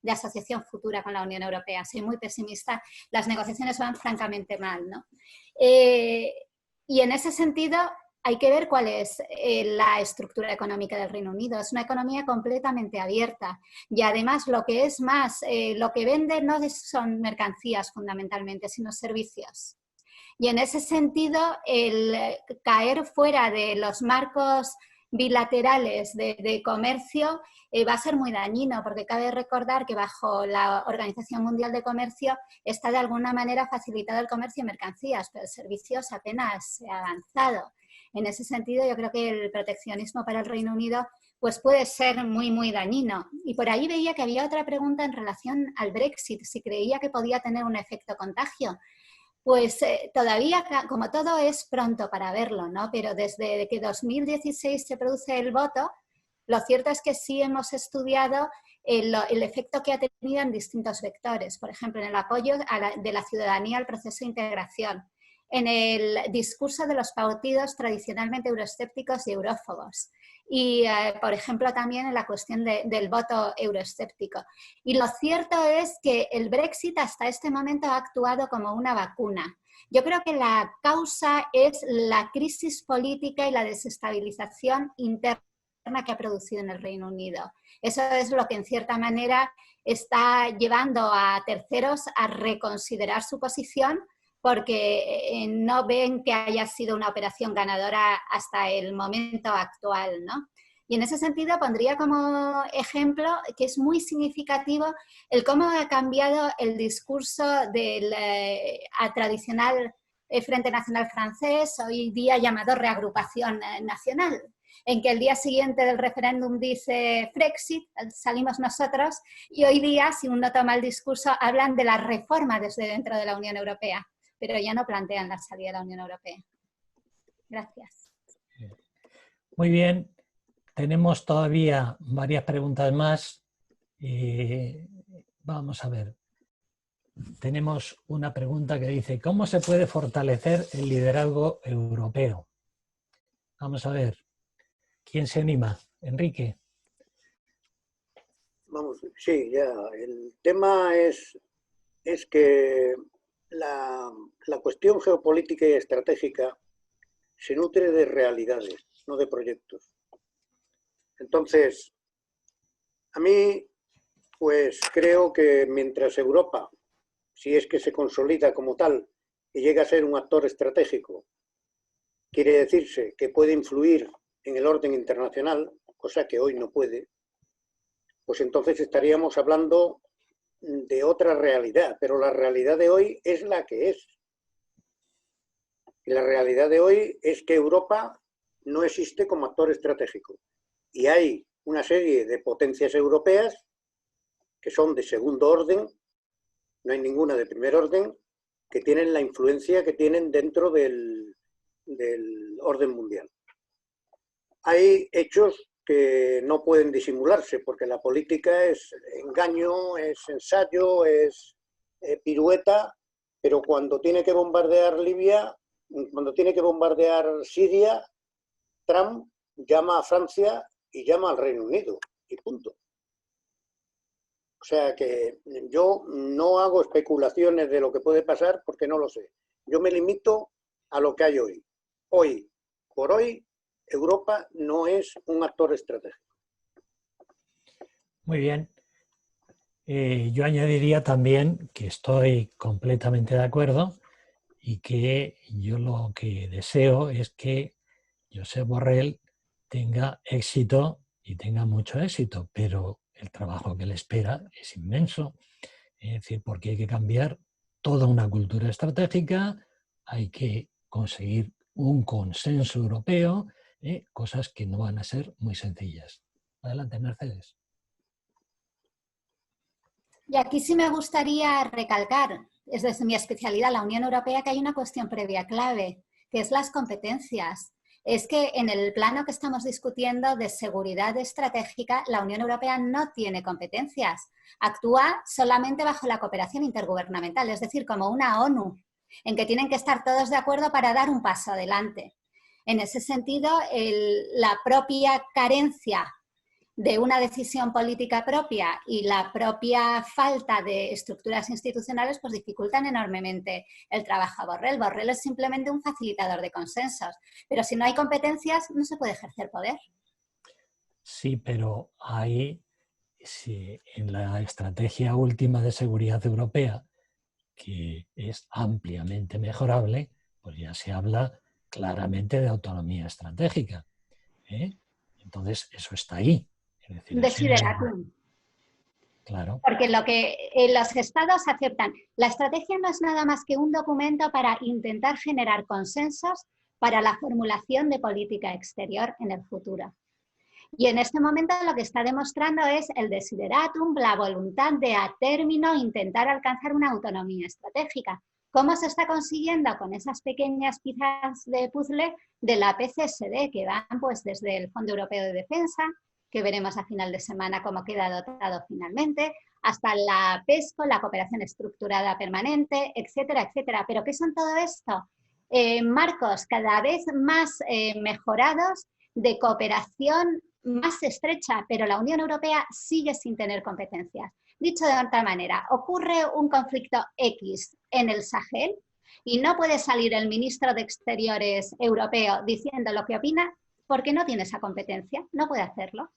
de asociación futura con la Unión Europea. Soy muy pesimista, las negociaciones van francamente mal, ¿no? Y en ese sentido hay que ver cuál es la estructura económica del Reino Unido. Es una economía completamente abierta y además lo que es más, lo que vende no son mercancías fundamentalmente, sino servicios. Y en ese sentido, el caer fuera de los marcos bilaterales de comercio va a ser muy dañino, porque cabe recordar que bajo la Organización Mundial de Comercio está de alguna manera facilitado el comercio de mercancías, pero servicios apenas se ha avanzado. En ese sentido, yo creo que el proteccionismo para el Reino Unido pues puede ser muy dañino. Y por ahí veía que había otra pregunta en relación al Brexit, si creía que podía tener un efecto contagio. Pues todavía, como todo, es pronto para verlo, ¿no? Pero desde que 2016 se produce el voto, lo cierto es que sí hemos estudiado el efecto que ha tenido en distintos vectores. Por ejemplo, en el apoyo de la ciudadanía al proceso de integración, en el discurso de los partidos tradicionalmente euroescépticos y eurófobos. Y, por ejemplo, también en la cuestión del voto euroescéptico. Y lo cierto es que el Brexit hasta este momento ha actuado como una vacuna. Yo creo que la causa es la crisis política y la desestabilización interna que ha producido en el Reino Unido. Eso es lo que en cierta manera está llevando a terceros a reconsiderar su posición, porque no ven que haya sido una operación ganadora hasta el momento actual, ¿no? Y en ese sentido pondría como ejemplo que es muy significativo el cómo ha cambiado el discurso del tradicional Frente Nacional francés, hoy día llamado Reagrupación Nacional, en que el día siguiente del referéndum dice Brexit, salimos nosotros, y hoy día, si uno toma el discurso, hablan de la reforma desde dentro de la Unión Europea, pero ya no plantean la salida de la Unión Europea. Gracias. Muy bien. Tenemos todavía varias preguntas más. Vamos a ver. Tenemos una pregunta que dice, ¿cómo se puede fortalecer el liderazgo europeo? Vamos a ver. ¿Quién se anima? Enrique. Vamos, sí, ya. El tema es que la cuestión geopolítica y estratégica se nutre de realidades, no de proyectos. Entonces, a mí, pues creo que mientras Europa, si es que se consolida como tal y llega a ser un actor estratégico, quiere decirse que puede influir en el orden internacional, cosa que hoy no puede, pues entonces estaríamos hablando de otra realidad, pero la realidad de hoy es la que es. Y la realidad de hoy es que Europa no existe como actor estratégico. Y hay una serie de potencias europeas que son de segundo orden, no hay ninguna de primer orden, que tienen la influencia que tienen dentro del orden mundial. Hay hechos que no pueden disimularse, porque la política es engaño, es ensayo, es pirueta, pero cuando tiene que bombardear Libia, cuando tiene que bombardear Siria, Trump llama a Francia y llama al Reino Unido, y punto. O sea que yo no hago especulaciones de lo que puede pasar porque no lo sé. Yo me limito a lo que hay hoy. Hoy, por hoy, Europa no es un actor estratégico. Muy bien. Yo añadiría también que estoy completamente de acuerdo y que yo lo que deseo es que Josep Borrell tenga éxito y tenga mucho éxito, pero el trabajo que le espera es inmenso. Es decir, porque hay que cambiar toda una cultura estratégica, hay que conseguir un consenso europeo, cosas que no van a ser muy sencillas. Adelante, Mercedes. Y aquí sí me gustaría recalcar, es desde mi especialidad, la Unión Europea, que hay una cuestión previa clave, que es las competencias. Es que en el plano que estamos discutiendo de seguridad estratégica, la Unión Europea no tiene competencias. Actúa solamente bajo la cooperación intergubernamental, es decir, como una ONU, en que tienen que estar todos de acuerdo para dar un paso adelante. En ese sentido, la propia carencia de una decisión política propia y la propia falta de estructuras institucionales pues dificultan enormemente el trabajo a Borrell. Borrell es simplemente un facilitador de consensos, pero si no hay competencias no se puede ejercer poder. Sí, pero ahí, sí, en la estrategia última de seguridad europea, que es ampliamente mejorable, pues ya se habla claramente de autonomía estratégica. Entonces, eso está ahí. Es decir, Desideratum. Claro. Porque lo que los estados aceptan, la estrategia no es nada más que un documento para intentar generar consensos para la formulación de política exterior en el futuro. Y en este momento lo que está demostrando es el desideratum, la voluntad de a término intentar alcanzar una autonomía estratégica. ¿Cómo se está consiguiendo? Con esas pequeñas piezas de puzzle de la PCSD que van pues desde el Fondo Europeo de Defensa, que veremos a final de semana cómo queda dotado finalmente, hasta la PESCO, la cooperación estructurada permanente, etcétera, etcétera. ¿Pero qué son todo esto? Marcos cada vez más mejorados de cooperación más estrecha, pero la Unión Europea sigue sin tener competencias. Dicho de otra manera, ocurre un conflicto X en el Sahel y no puede salir el ministro de Exteriores europeo diciendo lo que opina porque no tiene esa competencia, no puede hacerlo.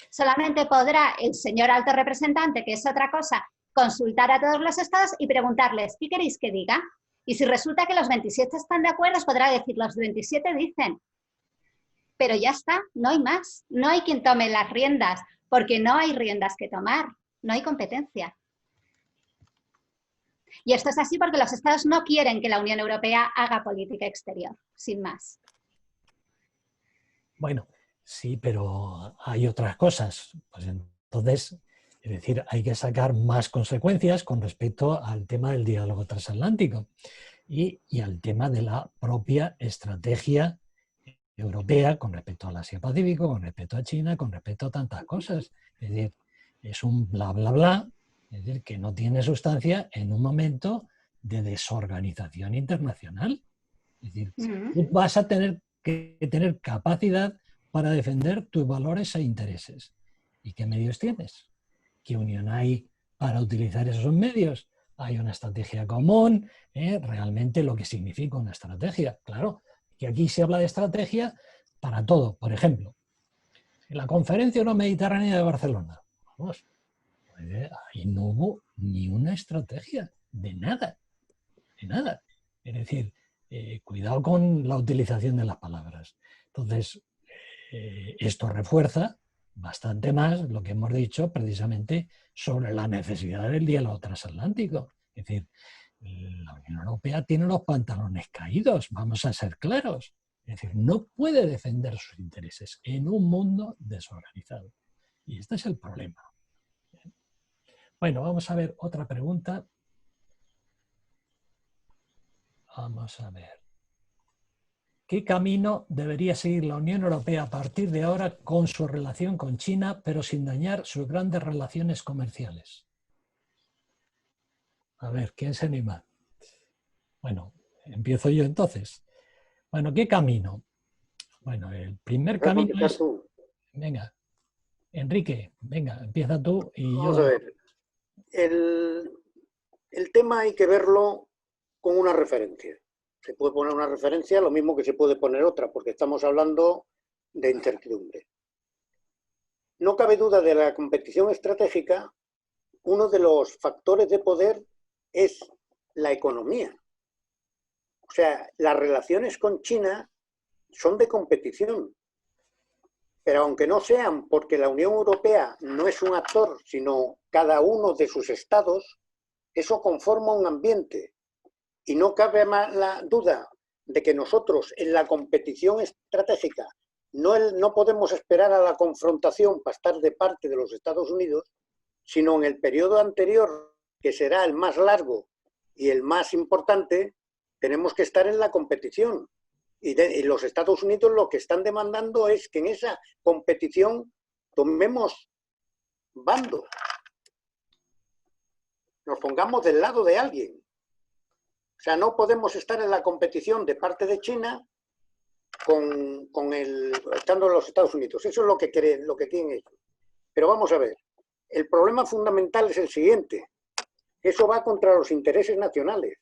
Solamente podrá el señor alto representante, que es otra cosa, consultar a todos los estados y preguntarles, ¿qué queréis que diga? Y si resulta que los 27 están de acuerdo, podrá decir, los 27 dicen. Pero ya está, no hay más. No hay quien tome las riendas, porque no hay riendas que tomar, no hay competencia. Y esto es así porque los estados no quieren que la Unión Europea haga política exterior, sin más. Bueno, sí, pero hay otras cosas. Pues entonces, es decir, hay que sacar más consecuencias con respecto al tema del diálogo transatlántico y al tema de la propia estrategia europea con respecto al Asia-Pacífico, con respecto a China, con respecto a tantas cosas. Es decir, es un bla, bla, bla, es decir, que no tiene sustancia en un momento de desorganización internacional. Es decir, tú vas a tener que tener capacidad para defender tus valores e intereses. ¿Y qué medios tienes? ¿Qué unión hay para utilizar esos medios? Hay una estrategia común, realmente lo que significa una estrategia. Claro, que aquí se habla de estrategia para todo. Por ejemplo, en la Conferencia Euromediterránea de Barcelona, vamos, ahí no hubo ni una estrategia de nada, de nada. Es decir, cuidado con la utilización de las palabras. Entonces, esto refuerza bastante más lo que hemos dicho precisamente sobre la necesidad del diálogo transatlántico. Es decir, la Unión Europea tiene los pantalones caídos, vamos a ser claros. Es decir, no puede defender sus intereses en un mundo desorganizado. Y este es el problema. Bueno, vamos a ver otra pregunta. Vamos a ver. ¿Qué camino debería seguir la Unión Europea a partir de ahora con su relación con China, pero sin dañar sus grandes relaciones comerciales? A ver, ¿quién se anima? Bueno, empiezo yo entonces. Bueno, ¿qué camino? Bueno, el primer camino es... Tú. Venga, Enrique, venga, empieza tú y Vamos yo... a ver. El tema hay que verlo con una referencia. Se puede poner una referencia, lo mismo que se puede poner otra, porque estamos hablando de incertidumbre. No cabe duda de la competición estratégica, uno de los factores de poder es la economía. O sea, las relaciones con China son de competición. Pero aunque no sean porque la Unión Europea no es un actor, sino cada uno de sus estados, eso conforma un ambiente. Y no cabe más la duda de que nosotros en la competición estratégica no podemos esperar a la confrontación para estar de parte de los Estados Unidos, sino en el periodo anterior, que será el más largo y el más importante, tenemos que estar en la competición. Y los Estados Unidos lo que están demandando es que en esa competición tomemos bando, nos pongamos del lado de alguien. O sea, no podemos estar en la competición de parte de China estando en los Estados Unidos. Eso es lo que quieren ellos. Pero vamos a ver, el problema fundamental es el siguiente. Eso va contra los intereses nacionales.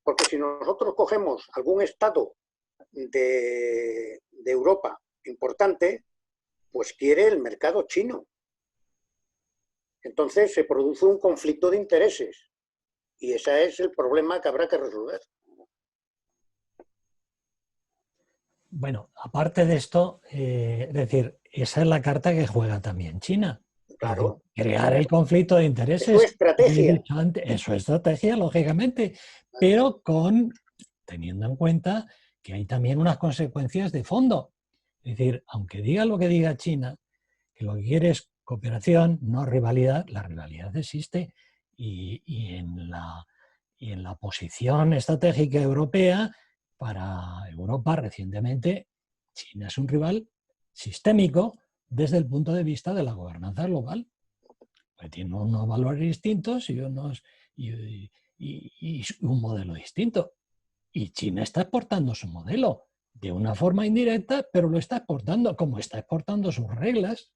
Porque si nosotros cogemos algún estado de Europa importante, pues quiere el mercado chino. Entonces se produce un conflicto de intereses y ese es el problema que habrá que resolver. Bueno, aparte de esto, es decir, esa es la carta que juega también China. Claro. Crear el conflicto de intereses. Es su estrategia. Es su estrategia, lógicamente, pero teniendo en cuenta que hay también unas consecuencias de fondo. Es decir, aunque diga lo que diga China, que lo que quiere es cooperación, no rivalidad, la rivalidad existe y en la posición estratégica europea, para Europa recientemente, China es un rival sistémico desde el punto de vista de la gobernanza global. Pues tiene unos valores distintos y un modelo distinto. Y China está exportando su modelo de una forma indirecta, pero lo está exportando como está exportando sus reglas.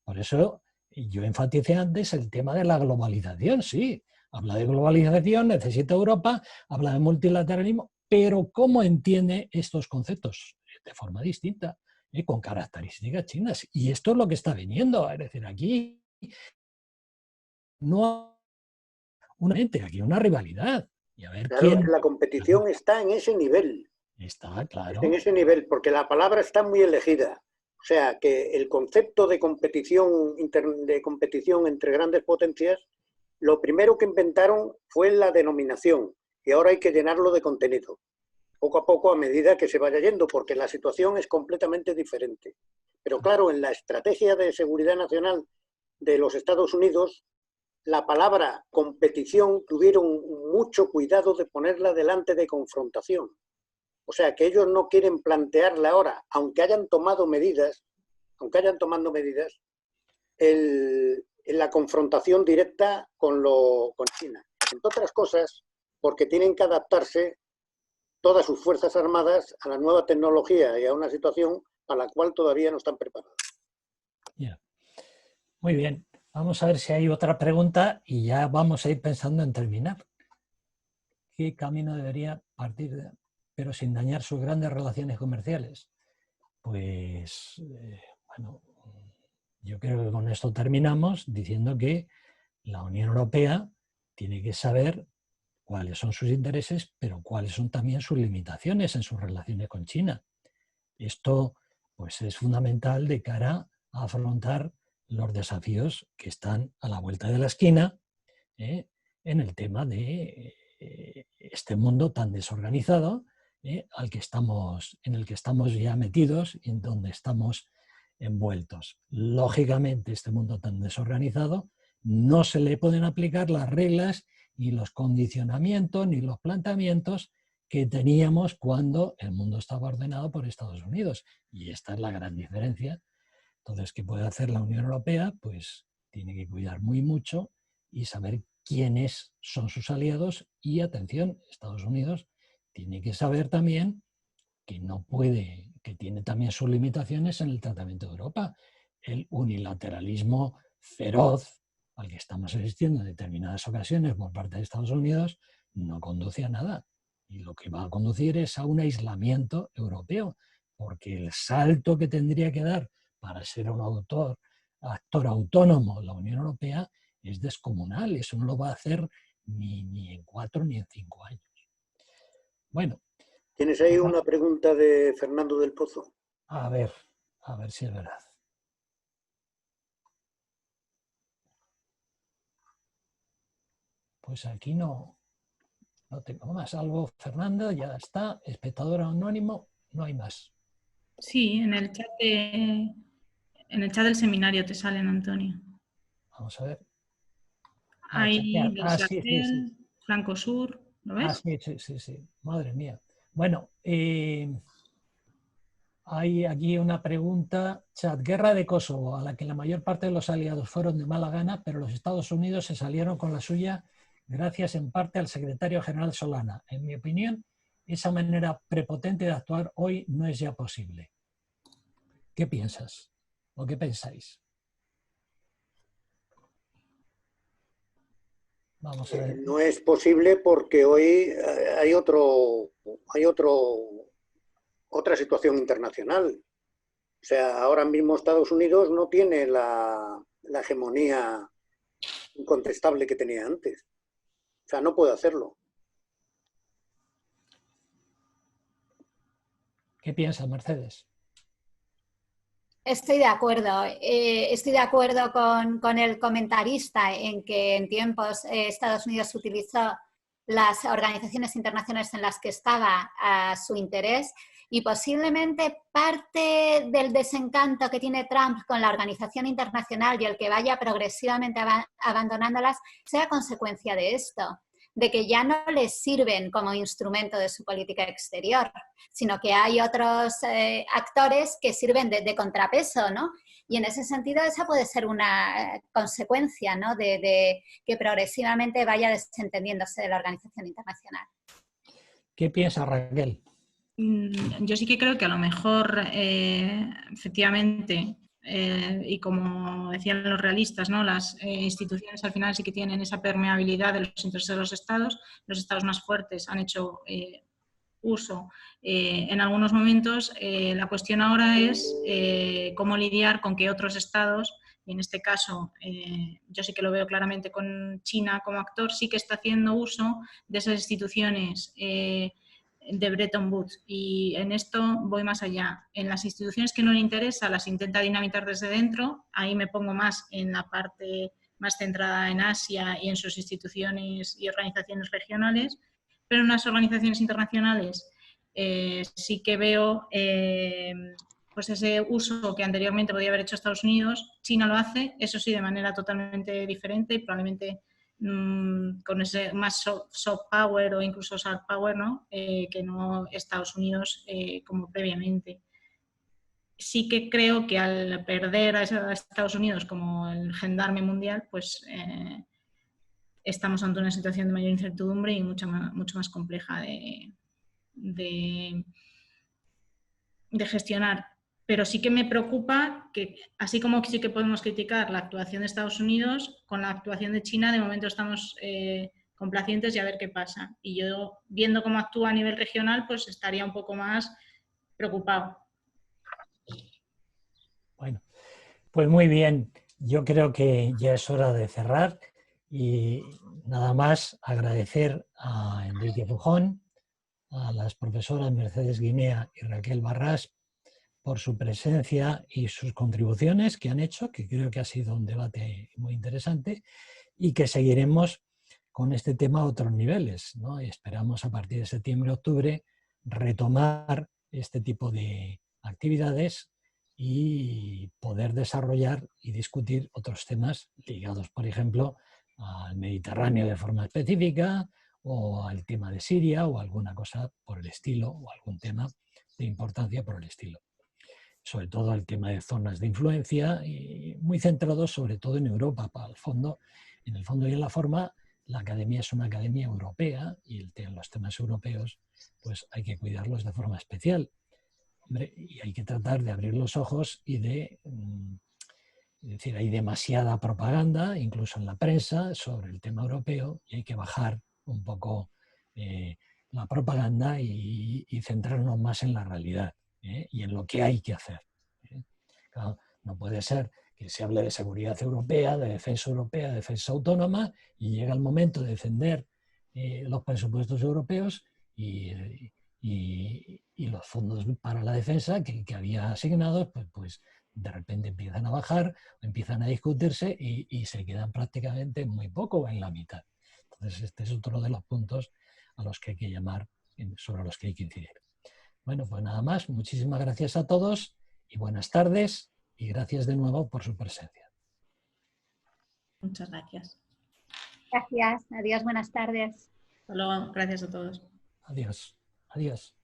Por eso yo enfaticé antes el tema de la globalización. Sí, habla de globalización, necesita Europa, habla de multilateralismo, pero ¿cómo entiende estos conceptos? De forma distinta, con características chinas. Y esto es lo que está viniendo. Es decir, aquí no hay aquí una rivalidad. Y a ver claro, la competición está en ese nivel. Está, claro. Está en ese nivel, porque la palabra está muy elegida. O sea, que el concepto de competición entre grandes potencias, lo primero que inventaron fue la denominación, y ahora hay que llenarlo de contenido, poco a poco a medida que se vaya yendo, porque la situación es completamente diferente. Pero claro, en la estrategia de seguridad nacional de los Estados Unidos, la palabra competición tuvieron mucho cuidado de ponerla delante de confrontación. O sea, que ellos no quieren plantearla ahora, aunque hayan tomado medidas, en la confrontación directa con China. Entre otras cosas, porque tienen que adaptarse todas sus fuerzas armadas a la nueva tecnología y a una situación a la cual todavía no están preparadas. Yeah. Muy bien. Vamos a ver si hay otra pregunta y ya vamos a ir pensando en terminar. ¿Qué camino debería partir de, pero sin dañar sus grandes relaciones comerciales? Pues, bueno, yo creo que con esto terminamos diciendo que la Unión Europea tiene que saber cuáles son sus intereses, pero cuáles son también sus limitaciones en sus relaciones con China. Esto, pues, es fundamental de cara a afrontar los desafíos que están a la vuelta de la esquina en el tema de este mundo tan desorganizado en el que estamos ya metidos y en donde estamos envueltos. Lógicamente, este mundo tan desorganizado no se le pueden aplicar las reglas ni los condicionamientos ni los planteamientos que teníamos cuando el mundo estaba ordenado por Estados Unidos. Y esta es la gran diferencia. Entonces, ¿qué puede hacer la Unión Europea? Pues tiene que cuidar muy mucho y saber quiénes son sus aliados y, atención, Estados Unidos tiene que saber también que no puede, que tiene también sus limitaciones en el tratamiento de Europa. El unilateralismo feroz al que estamos asistiendo en determinadas ocasiones por parte de Estados Unidos no conduce a nada. Y lo que va a conducir es a un aislamiento europeo, porque el salto que tendría que dar para ser un actor autónomo la Unión Europea es descomunal, eso no lo va a hacer ni en 4 ni en 5 años. Bueno. ¿Tienes ahí una pregunta de Fernando del Pozo? A ver si es verdad. Pues aquí no tengo más. Salvo Fernanda, ya está. Espectador anónimo, no hay más. Sí, en el chat del seminario te salen, Antonio. Vamos a ver. Hay Sí. Flanco Sur, ¿lo ves? Sí. Madre mía. Bueno, hay aquí una pregunta. Chat, guerra de Kosovo, a la que la mayor parte de los aliados fueron de mala gana, pero los Estados Unidos se salieron con la suya gracias en parte al secretario general Solana. En mi opinión, esa manera prepotente de actuar hoy no es ya posible. ¿Qué piensas? ¿O qué pensáis? Vamos a ver. No es posible porque hoy hay otra situación internacional. O sea, ahora mismo Estados Unidos no tiene la hegemonía incontestable que tenía antes. O sea, no puede hacerlo. ¿Qué piensas, Mercedes? Estoy de acuerdo con el comentarista en que en tiempos Estados Unidos utilizó las organizaciones internacionales en las que estaba a su interés y posiblemente parte del desencanto que tiene Trump con la organización internacional y el que vaya progresivamente abandonándolas sea consecuencia de esto, de que ya no les sirven como instrumento de su política exterior, sino que hay otros actores que sirven de contrapeso, ¿no? Y en ese sentido esa puede ser una consecuencia, ¿no? de que progresivamente vaya desentendiéndose de la organización internacional. ¿Qué piensa Raquel? Yo sí que creo que a lo mejor, efectivamente, y como decían los realistas, ¿no? Las instituciones al final sí que tienen esa permeabilidad de los intereses de los estados más fuertes han hecho uso en algunos momentos. La cuestión ahora es cómo lidiar con que otros estados, y en este caso yo sí que lo veo claramente con China como actor, sí que está haciendo uso de esas instituciones de Bretton Woods, y en esto voy más allá. En las instituciones que no le interesa las intenta dinamitar desde dentro, ahí me pongo más en la parte más centrada en Asia y en sus instituciones y organizaciones regionales, pero en las organizaciones internacionales sí que veo pues ese uso que anteriormente podía haber hecho Estados Unidos. China lo hace, eso sí, de manera totalmente diferente y probablemente con ese más soft power o incluso hard power, ¿no? Que no Estados Unidos como previamente. Sí que creo que al perder a Estados Unidos como el gendarme mundial, pues estamos ante una situación de mayor incertidumbre y mucho más compleja de gestionar. Pero sí que me preocupa que, así como sí que podemos criticar la actuación de Estados Unidos, con la actuación de China de momento estamos complacientes y a ver qué pasa. Y yo, viendo cómo actúa a nivel regional, pues estaría un poco más preocupado. Bueno, pues muy bien. Yo creo que ya es hora de cerrar y nada más agradecer a Enrique Pujón, a las profesoras Mercedes Guinea y Raquel Barrás por su presencia y sus contribuciones que han hecho, que creo que ha sido un debate muy interesante y que seguiremos con este tema a otros niveles, ¿no? Y esperamos a partir de septiembre-octubre retomar este tipo de actividades y poder desarrollar y discutir otros temas ligados, por ejemplo, al Mediterráneo de forma específica o al tema de Siria o alguna cosa por el estilo o algún tema de importancia por el estilo. Sobre todo el tema de zonas de influencia y muy centrados sobre todo en Europa. Para el fondo, en el fondo y en la forma, la academia es una academia europea y los temas europeos pues hay que cuidarlos de forma especial. Y hay que tratar de abrir los ojos y es decir, hay demasiada propaganda, incluso en la prensa, sobre el tema europeo y hay que bajar un poco la propaganda y centrarnos más en la realidad y en lo que hay que hacer. Claro, no puede ser que se hable de seguridad europea, de defensa autónoma, y llega el momento de defender los presupuestos europeos y los fondos para la defensa que había asignados, pues de repente empiezan a bajar, empiezan a discutirse y se quedan prácticamente muy poco o en la mitad. Entonces este es otro de los puntos a los que hay que llamar, sobre los que hay que incidir. Bueno, pues nada más. Muchísimas gracias a todos y buenas tardes y gracias de nuevo por su presencia. Muchas gracias. Gracias. Adiós, buenas tardes. Hasta luego. Gracias a todos. Adiós. Adiós.